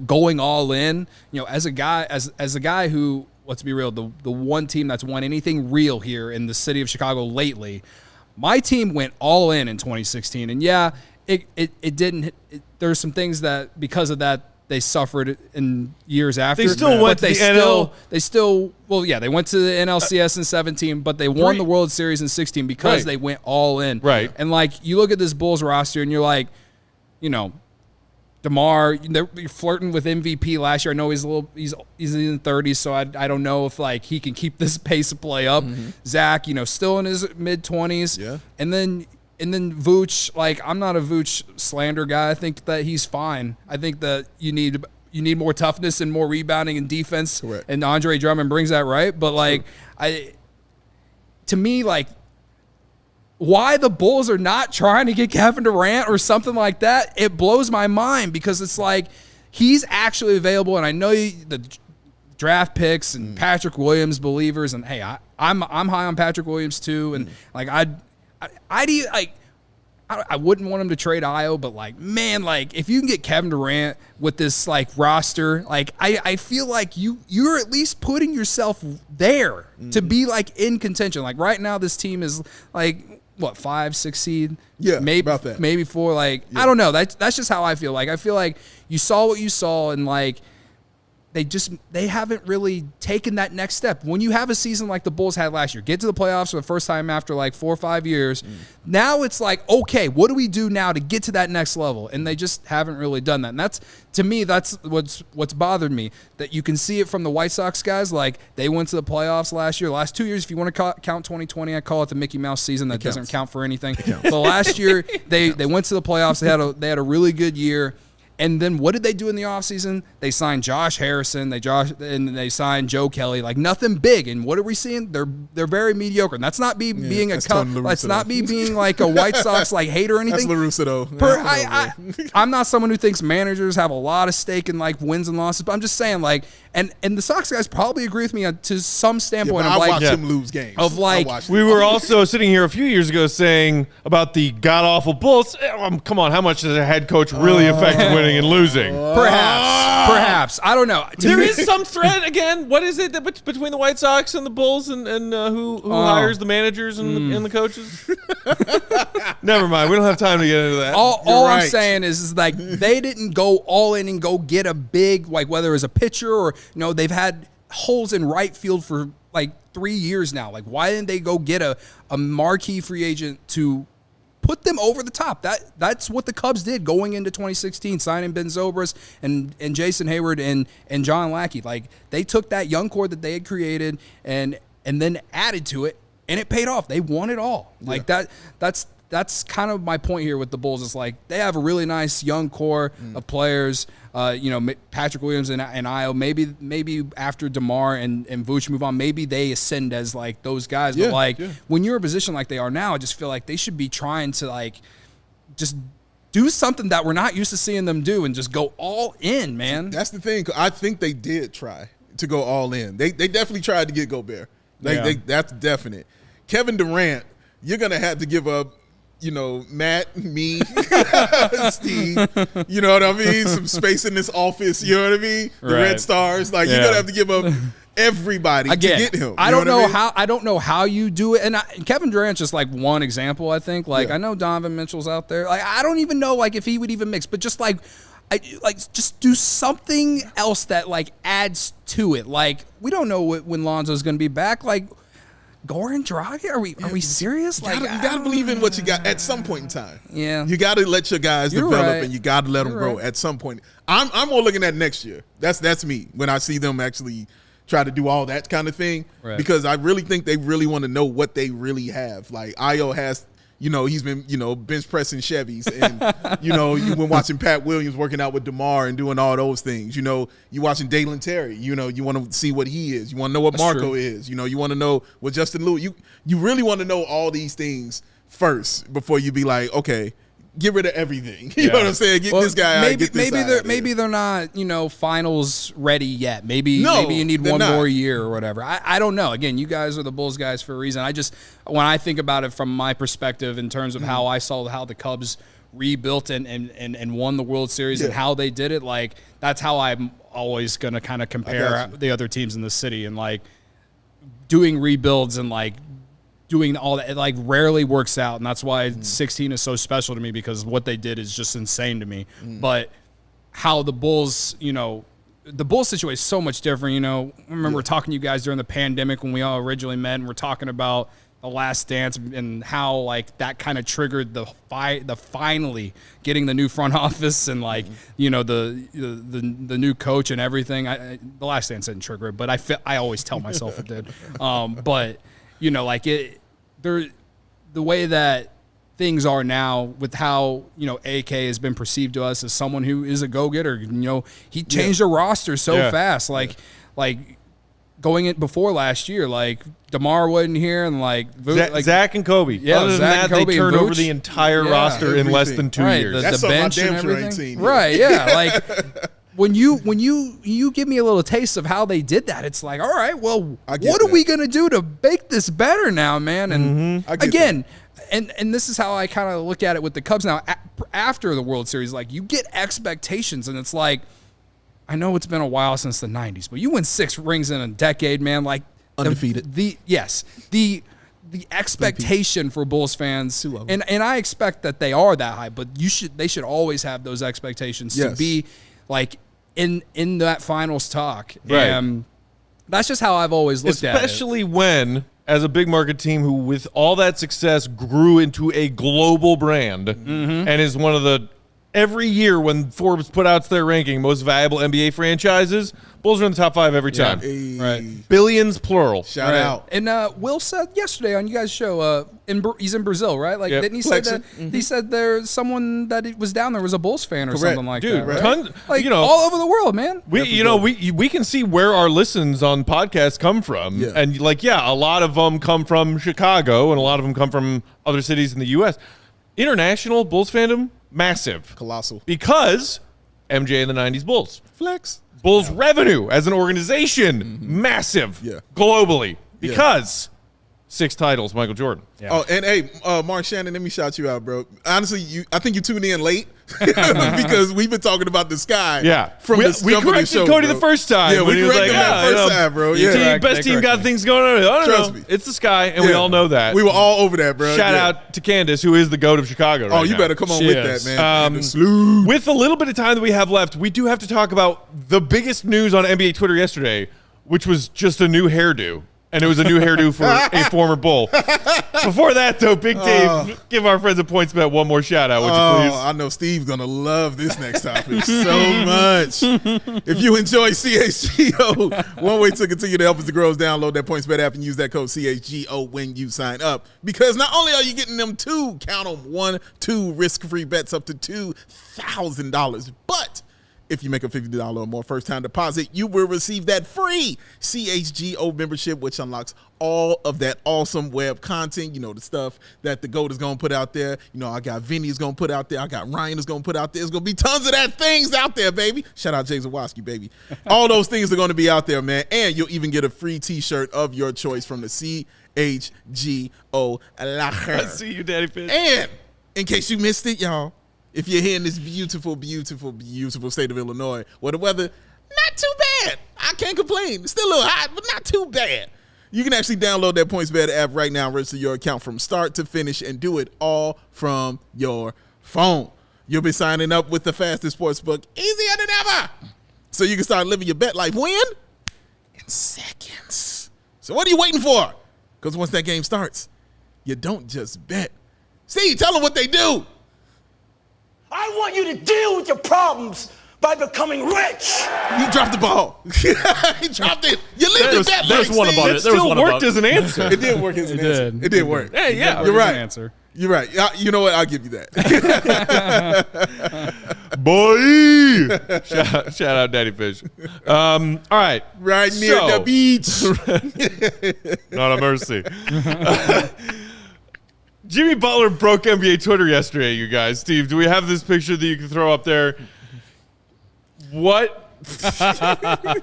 going all in. As a guy who, let's be real, the one team that's won anything real here in the city of Chicago lately, my team went all in 2016, and it didn't. There's some things that because of that they suffered in years after. They still went to the NL. They went to the NLCS in 17, but they won the World Series in 16 because they went all in. Right. And you look at this Bulls roster, and you're like, DeMar, they're flirting with MVP last year. I know he's in the 30s, so I don't know if he can keep this pace of play up. Mm-hmm. Zach, still in his mid 20s. Yeah. And then Vooch, I'm not a Vooch slander guy. I think that he's fine. I think that you need more toughness and more rebounding and defense. Correct. And Andre Drummond brings that, right? But to me, why the Bulls are not trying to get Kevin Durant or something like that, it blows my mind, because it's he's actually available, and I know the draft picks and Patrick Williams believers, and hey, I'm high on Patrick Williams too, and I wouldn't want him to trade Ayo, but if you can get Kevin Durant with this roster, I feel you're at least putting yourself there to be in contention. Right now, this team is 5, 6 seed? Yeah, maybe about that. Maybe 4. I don't know. That's just how I feel. I feel you saw what you saw, and they haven't really taken that next step. When you have a season like the Bulls had last year, get to the playoffs for the first time after 4 or 5 years, now it's okay, what do we do now to get to that next level? And they just haven't really done that. And that's, to me, that's what's bothered me, that you can see it from the White Sox guys. They went to the playoffs last year. Last 2 years, if you want to count 2020, I call it the Mickey Mouse season. That doesn't count for anything. But last year, they went to the playoffs. They had a really good year. And then what did they do in the offseason? They signed Josh Harrison, and they signed Joe Kelly. Nothing big. And what are we seeing? They're very mediocre. And that's not me being a that's not me being a White Sox hater or anything. That's LaRussa though. I'm not someone who thinks managers have a lot of stake in wins and losses, but I'm just saying and the Sox guys probably agree with me to some standpoint. I watch him lose games. We were also sitting here a few years ago saying about the god-awful Bulls. Come on, how much does a head coach really affect winning and losing? Perhaps. I don't know. There is some thread again. What is it between the White Sox and the Bulls, and who hires the managers and the coaches? Never mind. We don't have time to get into that. All I'm saying is they didn't go all in and go get a big, whether it was a pitcher or they've had holes in right field for 3 years now. Why didn't they go get a marquee free agent to put them over the top. That's what the Cubs did going into 2016, signing Ben Zobrist and Jason Hayward and John Lackey. Like, they took that young core that they had created and then added to it, and it paid off. They won it all. Like, that's kind of my point here with the Bulls. It's like they have a really nice young core of players. Patrick Williams and Ayo. Maybe after DeMar and Vooch move on, maybe they ascend as like those guys. But when you're in a position like they are now, I just feel like they should be trying to like just do something that we're not used to seeing them do and just go all in, man. That's the thing. I think they did try to go all in. They definitely tried to get Gobert. That's definite. Kevin Durant, you're gonna have to give up. Matt, me, Steve, you know what I mean? Some space in this office, you know what I mean? The Red Stars. Like, you're going to have to give up everybody to get him. I don't know how you do it. And Kevin Durant's just like one example, I think. Like, I know Donovan Mitchell's out there. Like, I don't even know like if he would even mix, but just like just do something else that like adds to it. Like, we don't know when Lonzo's going to be back. Like, Goran Dragic? Are we serious? You gotta believe in what you got at some point in time. Yeah, you gotta let your guys develop, and you gotta let them grow at some point. I'm more looking at next year. That's me when I see them actually try to do all that kind of thing, because I really think they really want to know what they really have. Like Ayo has. He's been, bench pressing Chevys, and, you've been watching Pat Williams working out with DeMar and doing all those things. You're watching Dalen Terry. You want to see what he is. You want to know what Marco is. You want to know what Justin Lewis. You really want to know all these things first before you be like, okay, get rid of everything. You know what I'm saying? Get this guy out, get this out. Maybe they're not, finals ready yet. Maybe you need one more year or whatever. I don't know. Again, you guys are the Bulls guys for a reason. When I think about it from my perspective in terms of how I saw how the Cubs rebuilt and won the World Series and how they did it, like that's how I'm always going to kind of compare the other teams in the city, and like doing rebuilds and like doing all that, it like rarely works out, and that's why 16 is so special to me, because what they did is just insane to me. But how the Bulls, the Bulls situation is so much different. I remember talking to you guys during the pandemic when we all originally met, and we're talking about The Last Dance and how like that kind of triggered the finally getting the new front office and like the new coach and everything. The Last Dance didn't trigger it, but I always tell myself it did. But like the way that things are now with how, AK has been perceived to us as someone who is a go-getter, he changed the roster so fast. Like going in before last year, like DeMar wasn't here and like Zach and Kobe. Yeah, other than that, they turned over the entire roster in less than 2 years. That's the bench and everything. Seen, right, yeah. Like when you give me a little taste of how they did that, it's like, all right, well, what are we gonna do to make this better now, man? And again, and this is how I kind of look at it with the Cubs now. After the World Series, like you get expectations, and it's like, I know it's been a while since the '90s, but you win 6 rings in a decade, man. Like undefeated. The expectation for Bulls fans, and I expect that they are that high, but they should always have those expectations to be like in that finals talk. Right. And that's just how I've always looked at it. Especially when, as a big market team who, with all that success, grew into a global brand and is one of the, every year when Forbes put out their ranking, most valuable NBA franchises, Bulls are in the top 5 every time. Hey. Right. Billions, plural. Shout out. And Will said yesterday on you guys' show, he's in Brazil, right? Like, didn't he say that? He said there's someone that was down there was a Bulls fan or something like that. Right? Tons, like, all over the world, man. We can see where our listens on podcasts come from. Yeah. And a lot of them come from Chicago and a lot of them come from other cities in the U.S. International Bulls fandom, massive. Colossal. Because MJ and the 90s Bulls. Flex. Bulls revenue as an organization, massive globally. Because 6 titles, Michael Jordan. Yeah. Oh, and hey, Mark Shannon, let me shout you out, bro. Honestly, I think you tuned in late because we've been talking about the sky. Yeah, from we corrected show, Cody bro. the first time. Yeah, we corrected him that first time, bro. Yeah, best team got things going on. Trust me, it's the sky, and we all know that. We were all over that, bro. Shout out to Candace, who is the GOAT of Chicago. Right you now. better come on with that, man. With a little bit of time that we have left, we do have to talk about the biggest news on NBA Twitter yesterday, which was just a new hairdo. And it was a new hairdo for a former Bull. Before that, though, Big Dave, give our friends at PointsBet one more shout out, would you please? I know Steve's going to love this next topic so much. If you enjoy CHGO, one way to continue to help us to grow is download that PointsBet app and use that code CHGO when you sign up. Because not only are you getting them two risk-free bets up to $2,000, but if you make a $50 or more first-time deposit, you will receive that free CHGO membership, which unlocks all of that awesome web content. You know, the stuff that the GOAT is going to put out there. You know, I got Vinny is going to put out there. I got Ryan is going to put out there. There's going to be tons of that things out there, baby. Shout out Jay Zawoski, baby. All those things are going to be out there, man. And you'll even get a free T-shirt of your choice from the CHGO. I see you, Daddy Fish. And in case you missed it, y'all, if you're here in this beautiful, beautiful, beautiful state of Illinois, where the weather, not too bad. I can't complain. It's still a little hot, but not too bad. You can actually download that PointsBet app right now, register your account from start to finish, and do it all from your phone. You'll be signing up with the fastest sportsbook easier than ever. So you can start living your bet life when? In seconds. So what are you waiting for? Because once that game starts, you don't just bet. See, tell them what they do. I want you to deal with your problems by becoming rich. He dropped the ball. He dropped it. You lived in that there's life, one Steve. about It it. There was still one worked about it. as an answer. It did work as an answer. did. It did work. Hey, yeah. You're right. Answer. You're right. You know what? I'll give you that. Boy. shout out Daddy Fish. All right. Right near the beach. Not a mercy. Jimmy Butler broke NBA Twitter yesterday, you guys. Steve, do we have this picture that you can throw up there? What?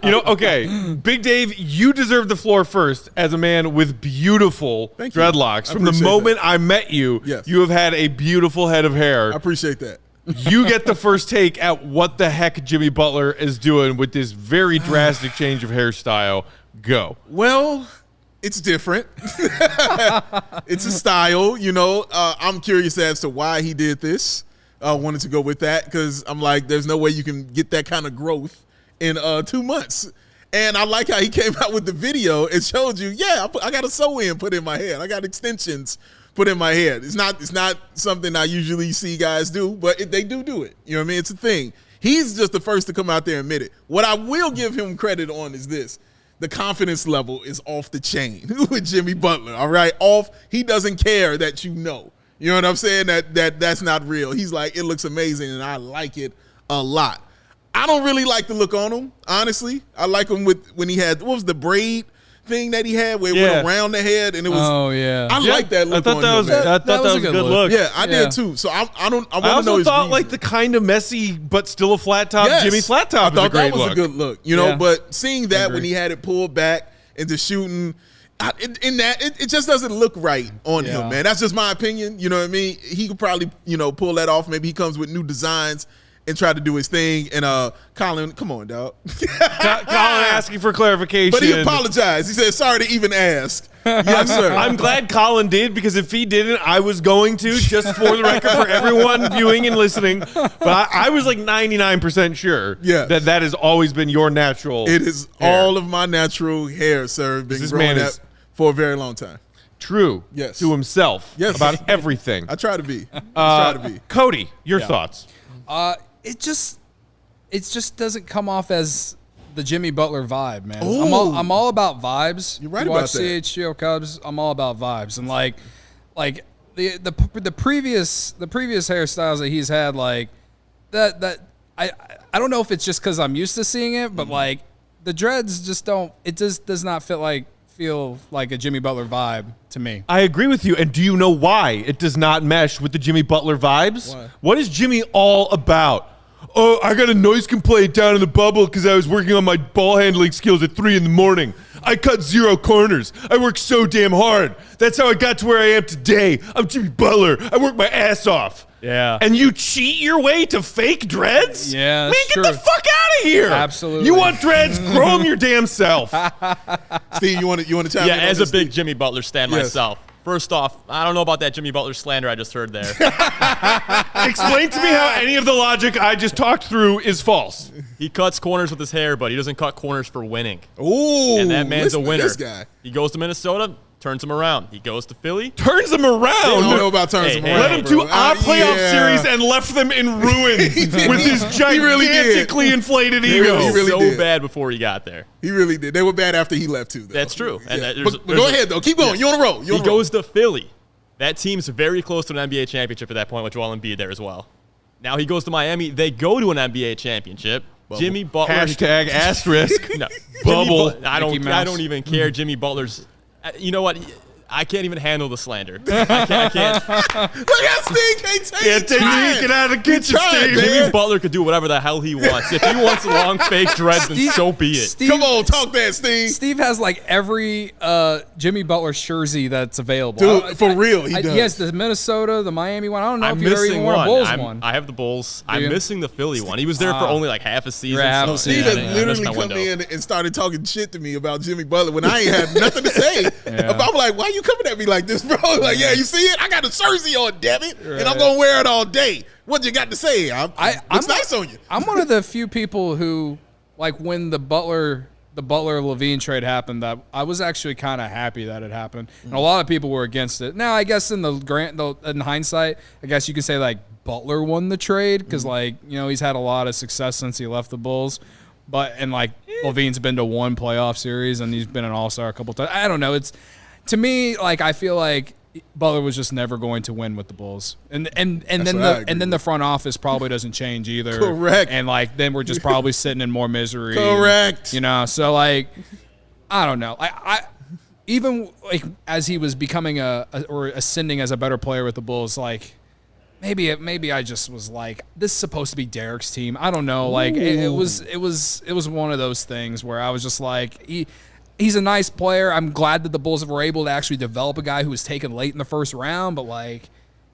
Okay. Big Dave, you deserve the floor first as a man with beautiful dreadlocks. From the moment I met you, you have had a beautiful head of hair. I appreciate that. You get the first take at what the heck Jimmy Butler is doing with this very drastic change of hairstyle. Go. Well, it's different. It's a style, you know. I'm curious as to why he did this. I wanted to go with that because I'm like, there's no way you can get that kind of growth in 2 months. And I like how he came out with the video and showed you, I got a sew-in put in my head. I got extensions put in my head. It's not something I usually see guys do, but they do it. You know what I mean? It's a thing. He's just the first to come out there and admit it. What I will give him credit on is this. The confidence level is off the chain with Jimmy Butler, all right? He doesn't care that you know. You know what I'm saying? That's not real. He's like, it looks amazing, and I like it a lot. I don't really like the look on him, honestly. I like him when he had, what was the braid thing that he had where it went around the head, and it was. Oh yeah. I like that look. I thought that was a good look. Yeah, I did too. So I also thought like the kind of messy but still a flat top Jimmy flat top. I thought that was a good look. You know, but seeing that when he had it pulled back into shooting. It just doesn't look right on him, man. That's just my opinion. You know what I mean? He could probably, pull that off. Maybe he comes with new designs and try to do his thing. And Colin, come on, dog. Colin asking for clarification. But he apologized. He said, sorry to even ask. Yes, sir. I'm glad Colin did, because if he didn't, I was going to, just for the record, for everyone viewing and listening. But I was like 99% sure that has always been your natural It is hair. all of my natural hair, sir. Been This growing man that is for a very long time. True. Yes. To himself. Yes. About everything. I try to be. I try to be. Cody, your thoughts? It just doesn't come off as the Jimmy Butler vibe, man. Ooh. I'm all about vibes. You're right You about watch that. CHGO Cubs. I'm all about vibes, and like the previous hairstyles that he's had, like that I don't know if it's just because I'm used to seeing it, but like the dreads just don't. It just does not feel like a Jimmy Butler vibe to me. I agree with you. And do you know why it does not mesh with the Jimmy Butler vibes? Why? What is Jimmy all about? Oh, I got a noise complaint down in the bubble because I was working on my ball handling skills at 3 a.m. I cut 0 corners. I worked so damn hard. That's how I got to where I am today. I'm Jimmy Butler. I worked my ass off. Yeah. And you cheat your way to fake dreads? Yeah, Man, that's get true. the fuck out of here. Absolutely. You want dreads? Grow them your damn self. Steve, you want to chime in? Yeah, on as a this, big Steve? Jimmy Butler stan Yes. myself, First off, I don't know about that Jimmy Butler slander I just heard there. Explain to me how any of the logic I just talked through is false. He cuts corners with his hair, but he doesn't cut corners for winning. Ooh, And that man's a winner. This guy. He goes to Minnesota, turns him around. He goes to Philly. Turns them around. I don't know about turns Hey, him hey, around. Led him to a playoff yeah. series and left them in ruins with his He really did. gigantically inflated ego. He really so did. bad before he got there. He really did. They were bad after he left too. Though. That's true. And Yeah. there's- But there's go a- ahead though. Keep going. You're on a roll. He goes to Philly. That team's very close to an NBA championship at that point with Joel Embiid there as well. Now he goes to Miami. They go to an NBA championship. Jimmy Butler. Hashtag asterisk. No, Bubble. I Mickey Mouse. don't even care. Jimmy Butler's. You know what? I can't even handle the slander. I can't. Look how Steve can't take Can't take the get out of the kitchen, trying, Steve. man. Jimmy Butler could do whatever the hell he wants. If he wants long fake dreads, then so be it. Come on, talk that, Steve. Steve has like every Jimmy Butler jersey that's available. Dude, for real, he does. Yes, the Minnesota, the Miami one. I don't know I'm if you ever even missing won a one. Bulls one. I have the Bulls. Do I'm you? missing the Philly one. He was there for only like half a season. Half so a Steve season. has I literally missed my come window. in and started talking shit to me about Jimmy Butler when I ain't had nothing to say. I'm like, why you coming at me like this, bro? Like, yeah, you see it? I got a jersey on, damn it, and I'm gonna wear it all day. What you got to say? Looks nice on you. I'm one of the few people who, like, when the Butler LaVine trade happened, that I was actually kind of happy that it happened, and a lot of people were against it. Now, I guess in hindsight, I guess you could say like Butler won the trade because he's had a lot of success since he left the Bulls, and LaVine's been to one playoff series and he's been an All-Star a couple times. I don't know. It's to me like I feel like Butler was just never going to win with the Bulls, and then the front office probably doesn't change either. Correct. And then we're just probably sitting in more misery. Correct. So I don't know. I even like as he was becoming or ascending as a better player with the Bulls, like maybe I just was like, this is supposed to be Derek's team. I don't know. Like it was one of those things where I was just like He's a nice player. I'm glad that the Bulls were able to actually develop a guy who was taken late in the first round. But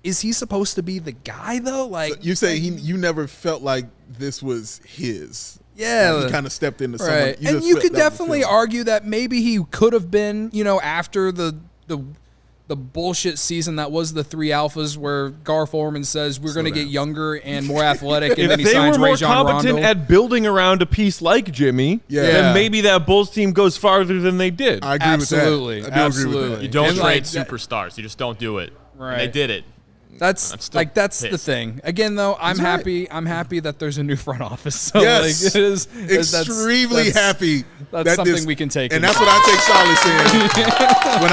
is he supposed to be the guy though? So you say you never felt like this was his. Yeah, like he kind of stepped into someone. right. And you could definitely argue that maybe he could have been, after the bullshit season that was the 3 alphas where Gar Forman says we're going to get younger and more athletic, and then he If they signs were more Rajon competent Rondo. at building around a piece like Jimmy, then maybe that Bulls team goes farther than they did. I agree Absolutely, with that. I do agree with absolutely. that. You don't And trade that- superstars. You just don't do it. Right. And they did it. That's I'm still the pissed. thing. Again, though, I'm happy. I'm happy that there's a new front office. So Yes. it is Extremely happy. That's that something this- we can take. And in. that's what I take solace in when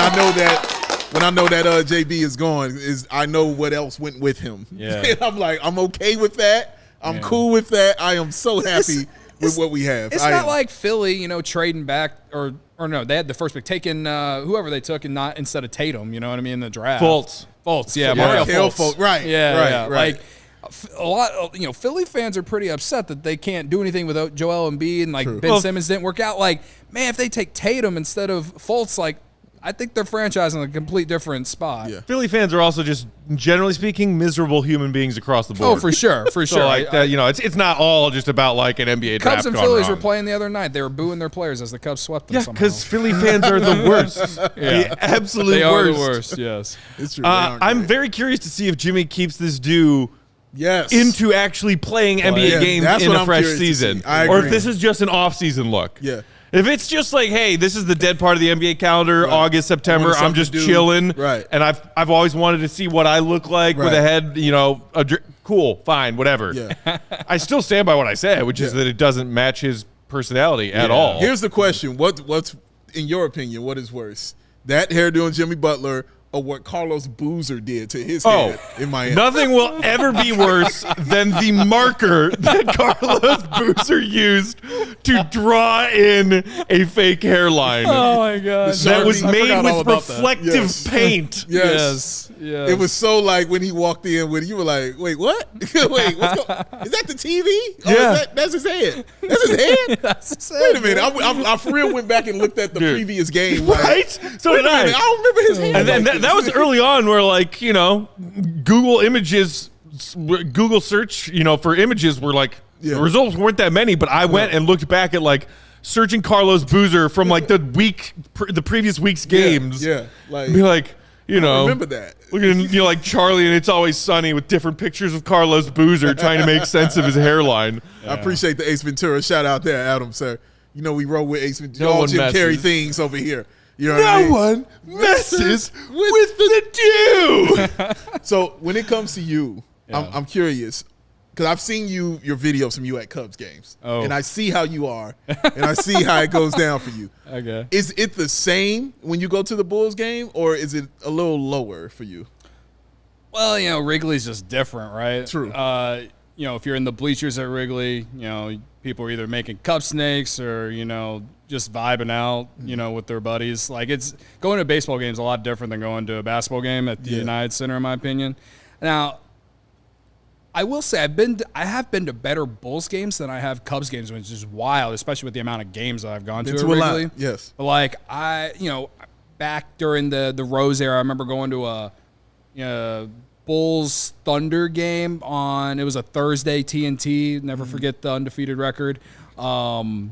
I know that JB is gone. Is I know what else went with him. Yeah. And I'm like, I'm okay with that. I'm cool with that. I am so happy with what we have. It's not like Philly, trading back or no, they had the first pick, taking whoever they took and not instead of Tatum. You know what I mean? In the draft, Fultz, yeah, Mario Fultz. Right. Yeah, Right. Like a lot, Philly fans are pretty upset that they can't do anything without Joel Embiid and Ben Simmons didn't work out. Like, man, if they take Tatum instead of Fultz, I think they're franchising a complete different spot. Yeah. Philly fans are also just, generally speaking, miserable human beings across the board. Oh, for sure, for So sure. it's not all just about an NBA draft. Cubs and gone Phillies wrong. were playing the other night. They were booing their players as the Cubs swept them. Yeah, somehow. because Philly fans are the worst. The absolute they worst. are the worst. Yes. It's true. I'm very curious to see if Jimmy keeps this due into actually playing NBA Yeah, games that's in what a I'm fresh curious to season, see. I or if agree. this is just an off-season look. Yeah. If it's just like, hey, this is the dead part of the NBA calendar, August, September, wanted I'm something just to do. chilling, Right. and I've always wanted to see what I look like with Right. a head, cool, fine, whatever. Yeah. I still stand by what I said, which is that it doesn't match his personality at all. Here's the question: What's in your opinion? What is worse, that hairdo on Jimmy Butler, or what Carlos Boozer did to his head in Miami? Nothing will ever be worse than the marker that Carlos Boozer used to draw in a fake hairline. Oh my god. That was I made forgot all with about that. reflective Yes. paint. Yes. Yes. It was so like when he walked in with it, you were like, wait, what? Wait, what's going Is that the TV? Yeah. That's his head. That's his head? That's the same. Wait a minute. I for real went back and looked at the Dude. previous game. Like, Right? So wait did a minute. I I. don't remember his head. And then like that was this. early on where Google Images, Google search, for images were the results weren't that many, but I went and looked back at searching Carlos Boozer from the previous week's games. Yeah. Like, And be like, You know, remember that. Looking, like Charlie and It's Always Sunny with different pictures of Carlos Boozer trying to make sense of his hairline. I appreciate the Ace Ventura shout out there, Adam, sir. You know we roll with Ace Ventura. No All one Jim messes. Carrey things over here. You know what I No mean? one messes with the Jew. So when it comes to you, I'm curious because I've seen your videos from you at Cubs games, and I see how you are, and I see how it goes down for you. Okay. Is it the same when you go to the Bulls game, or is it a little lower for you? Well, Wrigley's just different, right? True. If you're in the bleachers at Wrigley, people are either making cup snakes or, just vibing out, with their buddies. Like, it's going to baseball games a lot different than going to a basketball game at the United Center, in my opinion. Now, I will say I have been to better Bulls games than I have Cubs games, which is wild, especially with the amount of games that I've gone to at Wrigley. Yes. But like back during the Rose era, I remember going to a Bulls Thunder game on, it was a Thursday, TNT. Never forget the undefeated record. I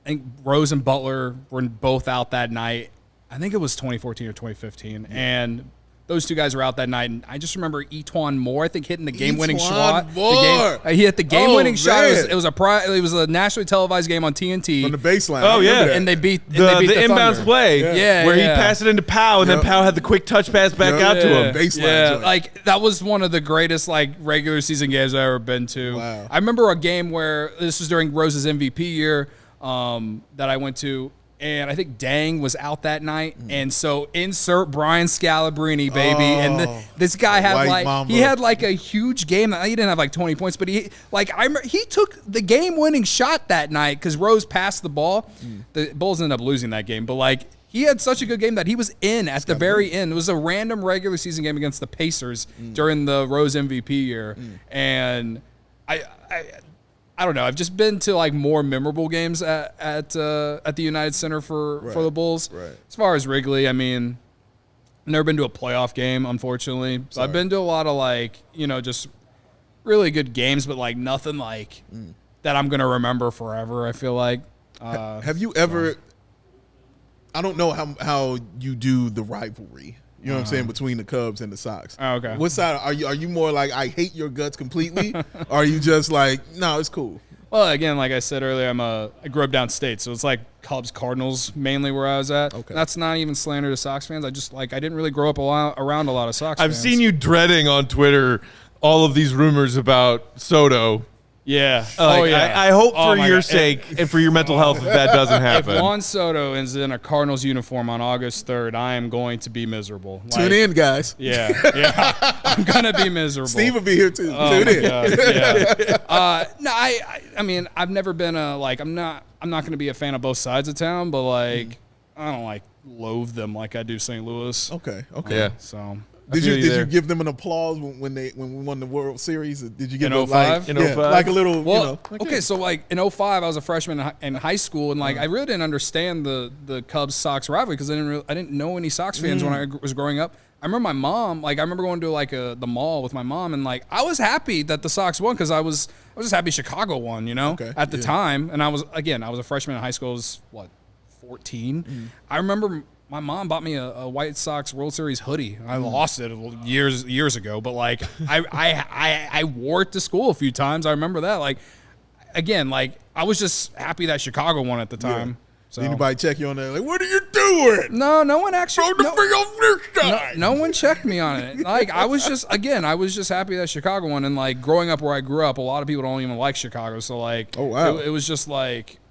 think Rose and Butler were both out that night. I think it was 2014 or 2015, and those two guys were out that night, and I just remember Etuan Moore, I think, hitting the game-winning shot. He hit the game-winning shot. It was a nationally televised game on TNT From the baseline. Oh, yeah. That. and they beat The inbounds Thunder. play, where he passed it into Powell, and then Powell had the quick touch pass back out to him. Baseline joint. Like that was one of the greatest regular season games I've ever been to. Wow. I remember a game where this was during Rose's MVP year that I went to. And I think Dang was out that night, and so insert Brian Scalabrine, baby. And this guy had he had a huge game. He didn't have 20 points, but he took the game-winning shot that night because Rose passed the ball. The Bulls ended up losing that game, but he had such a good game that he was in at the very end. It was a random regular season game against the Pacers during the Rose MVP year, and I don't know. I've just been to more memorable games at the United Center for the Bulls. Right. As far as Wrigley, I mean, I've never been to a playoff game, unfortunately. So I've been to a lot of just really good games, but nothing that I'm gonna remember forever. I feel like. Have you ever? I don't know how you do the rivalry. You know what I'm saying, between the Cubs and the Sox. Oh, okay. What side are you? Are you more I hate your guts completely, or are you just no, it's cool? Well, again, like I said earlier, I grew up downstate, so it's Cubs, Cardinals mainly where I was at. Okay. That's not even slander to Sox fans. I just I didn't really grow up around a lot of Sox fans. I've seen you dreading on Twitter all of these rumors about Soto. Yeah. I hope for your sake and for your mental health that doesn't happen. If Juan Soto is in a Cardinals uniform on August 3rd, I am going to be miserable. Tune in, guys. Yeah. I'm gonna be miserable. Steve will be here too. Oh, Tune in. God, yeah. No, I mean, I've never been I'm not gonna be a fan of both sides of town, but I don't loathe them like I do St. Louis. Okay. Yeah. So. Did you give them an applause when we won the World Series? Did you give in them 05? In 05? a little? Well, okay, so in 05 I was a freshman in high school, and I really didn't understand the Cubs Sox rivalry because I didn't know any Sox fans when I was growing up. I remember my mom, I remember going to the mall with my mom, and I was happy that the Sox won because I was just happy Chicago won, at the time, and I was a freshman in high school. I was 14. I remember. My mom bought me a White Sox World Series hoodie. I lost it years ago, but I wore it to school a few times. I remember that. I was just happy that Chicago won at the time. So. Did anybody check you on that? What are you doing? No one actually. Throw the finger on this side. No one checked me on it. I was just happy that Chicago won. And growing up where I grew up, a lot of people don't even like Chicago. So oh wow, it was just one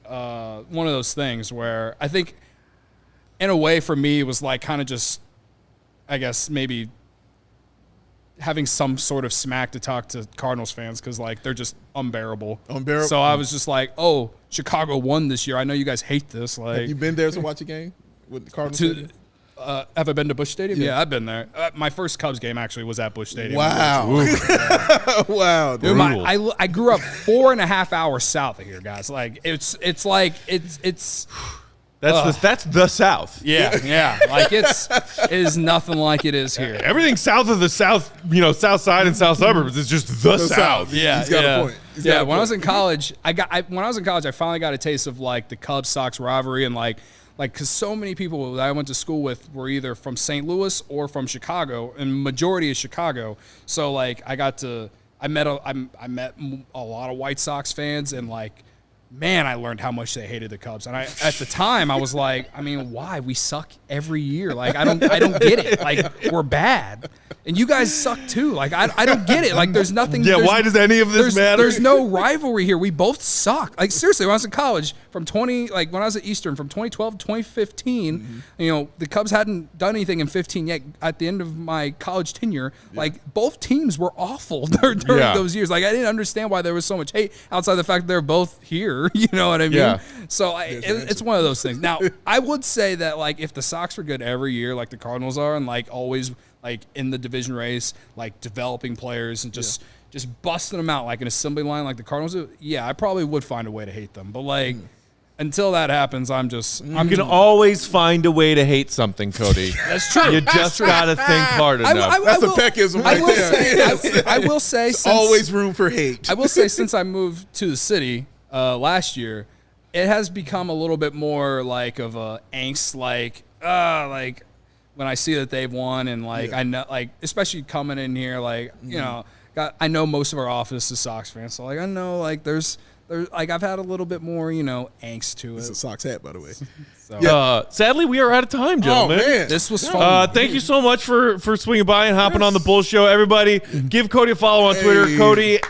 of those things where I think. In a way, for me, it was kind of just, I guess, maybe having some sort of smack to talk to Cardinals fans because, they're just unbearable. So I was just oh, Chicago won this year. I know you guys hate this. Have you been there to watch a game with the Cardinals? Have I been to Busch Stadium? Yeah, I've been there. My first Cubs game actually was at Busch Stadium. Wow. Wow. Dude, I grew up 4.5 hours south of here, guys. It's That's the South. Yeah. It is nothing like it is here. Everything south of the South, South Side and South Suburbs is just the South. Yeah, He's got a point. When I was in college, I finally got a taste of the Cubs Sox rivalry and like, because so many people that I went to school with were either from St. Louis or from Chicago, and majority is Chicago. So like I met a lot of White Sox fans, and like, man, I learned how much they hated the Cubs. And at the time, I was like, I mean, why? We suck every year. Like, I don't get it. Like, we're bad. And you guys suck too. Like, I don't get it. Like, there's nothing. Yeah, why does any of this matter? There's no rivalry here. We both suck. Like, seriously, when I was in college, when I was at Eastern, from 2012 to 2015, you know, the Cubs hadn't done anything in 15 yet. At the end of my college tenure, like, both teams were awful during those years. Like, I didn't understand why there was so much hate outside the fact that they're both here. You know what I mean? Yeah. So it's one of those things. Now, I would say that, like, if the Sox were good every year, like the Cardinals are, and like always, like in the division race, like developing players and just busting them out like an assembly line, like the Cardinals do, yeah, I probably would find a way to hate them. But like, until that happens, you can always find a way to hate something, Cody. That's true. You just gotta think hard enough. That's a peckism right there. I will say, always room for hate. I will say, since I moved to the city last year, it has become a little bit more like of a angst, like when I see that they've won, and like I know, like especially coming in here, like you know, I know most of our office is Sox fans, so like I know like there's like I've had a little bit more, you know, angst to it. It's a Sox hat, by the way. So. Sadly, we are out of time, gentlemen. Oh, man. This was fun. Thank you so much for swinging by and hopping on the Bulls Show. Everybody, give Cody a follow on Twitter. Cody_CHGO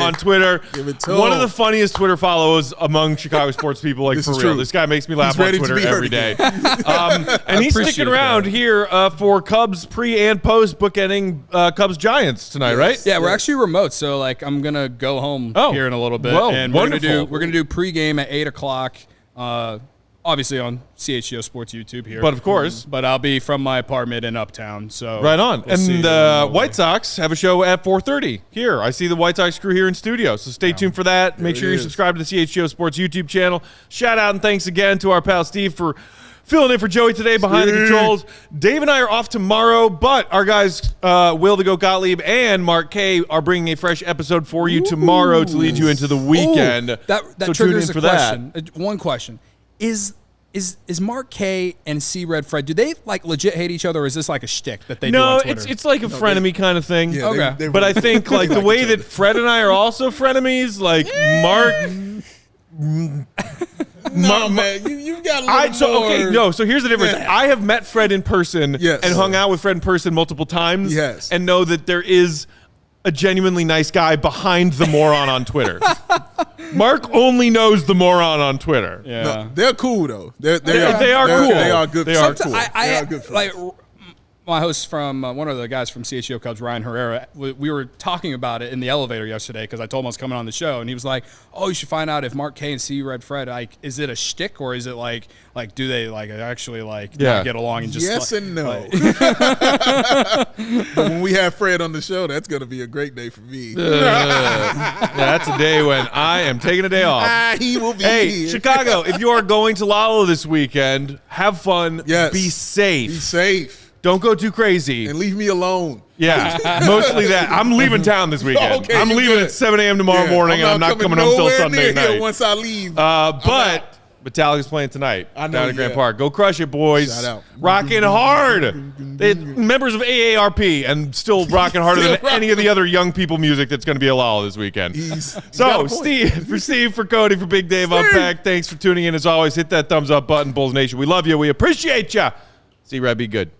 on Twitter. One of the funniest Twitter follows among Chicago sports people. Like, for real. True. This guy makes me laugh on Twitter every day. And he's sticking around here for Cubs pre and post bookending Cubs Giants tonight, right? Yeah, we're actually remote, so like I'm gonna go home here in a little bit, and we're gonna do pregame at 8:00. Obviously on CHGO Sports YouTube here. But of course. But I'll be from my apartment in Uptown. So right on. And the White Sox have a show at 4:30 here. I see the White Sox crew here in studio. So stay tuned for that. Make sure you subscribe to the CHGO Sports YouTube channel. Shout out and thanks again to our pal Steve for filling in for Joey today behind the controls. Dave and I are off tomorrow, but our guys, Will the Goat Gottlieb and Mark K, are bringing a fresh episode for you tomorrow to lead you into the weekend. That so triggers tune in for a question. One question. Is Mark K and C-Red Fred, do they like legit hate each other, or is this like a shtick that they do on Twitter? it's like a frenemy kind of thing. Yeah, okay. But I think like the way that Fred and I are also frenemies, like Mark... No, man, you got a little more. So here's the difference. Yeah. I have met Fred in person and hung out with Fred in person multiple times and know that there is a genuinely nice guy behind the moron on Twitter. Mark only knows the moron on Twitter. Yeah. No, they're cool, though. They are cool. They are good. They are cool. They are good like my host from one of the guys from CHGO Cubs, Ryan Herrera, we were talking about it in the elevator yesterday because I told him I was coming on the show, and he was like, "Oh, you should find out if Mark K and C-Red Fred, like, is it a shtick, or is it like do they like actually like not get along and just yes like, and no." But when we have Fred on the show, that's gonna be a great day for me. That's a day when I am taking a day off. He will be here. Chicago, if you are going to Lalo this weekend, have fun. Yes. Be safe. Be safe. Don't go too crazy. And leave me alone. Yeah, mostly that. I'm leaving town this weekend. Okay, I'm leaving at 7 a.m. tomorrow morning, and I'm not coming home until Sunday night. Once I leave. But Metallica's playing tonight down at Grand Park. Go crush it, boys. Shout out. Rocking hard. They members of AARP and still rocking harder than any of the other young people music that's going to be at Lalo this weekend. So, Steve, for Cody, for Big Dave Unpacked, thanks for tuning in. As always, hit that thumbs up button, Bulls Nation. We love you. We appreciate you. See, Red, be good.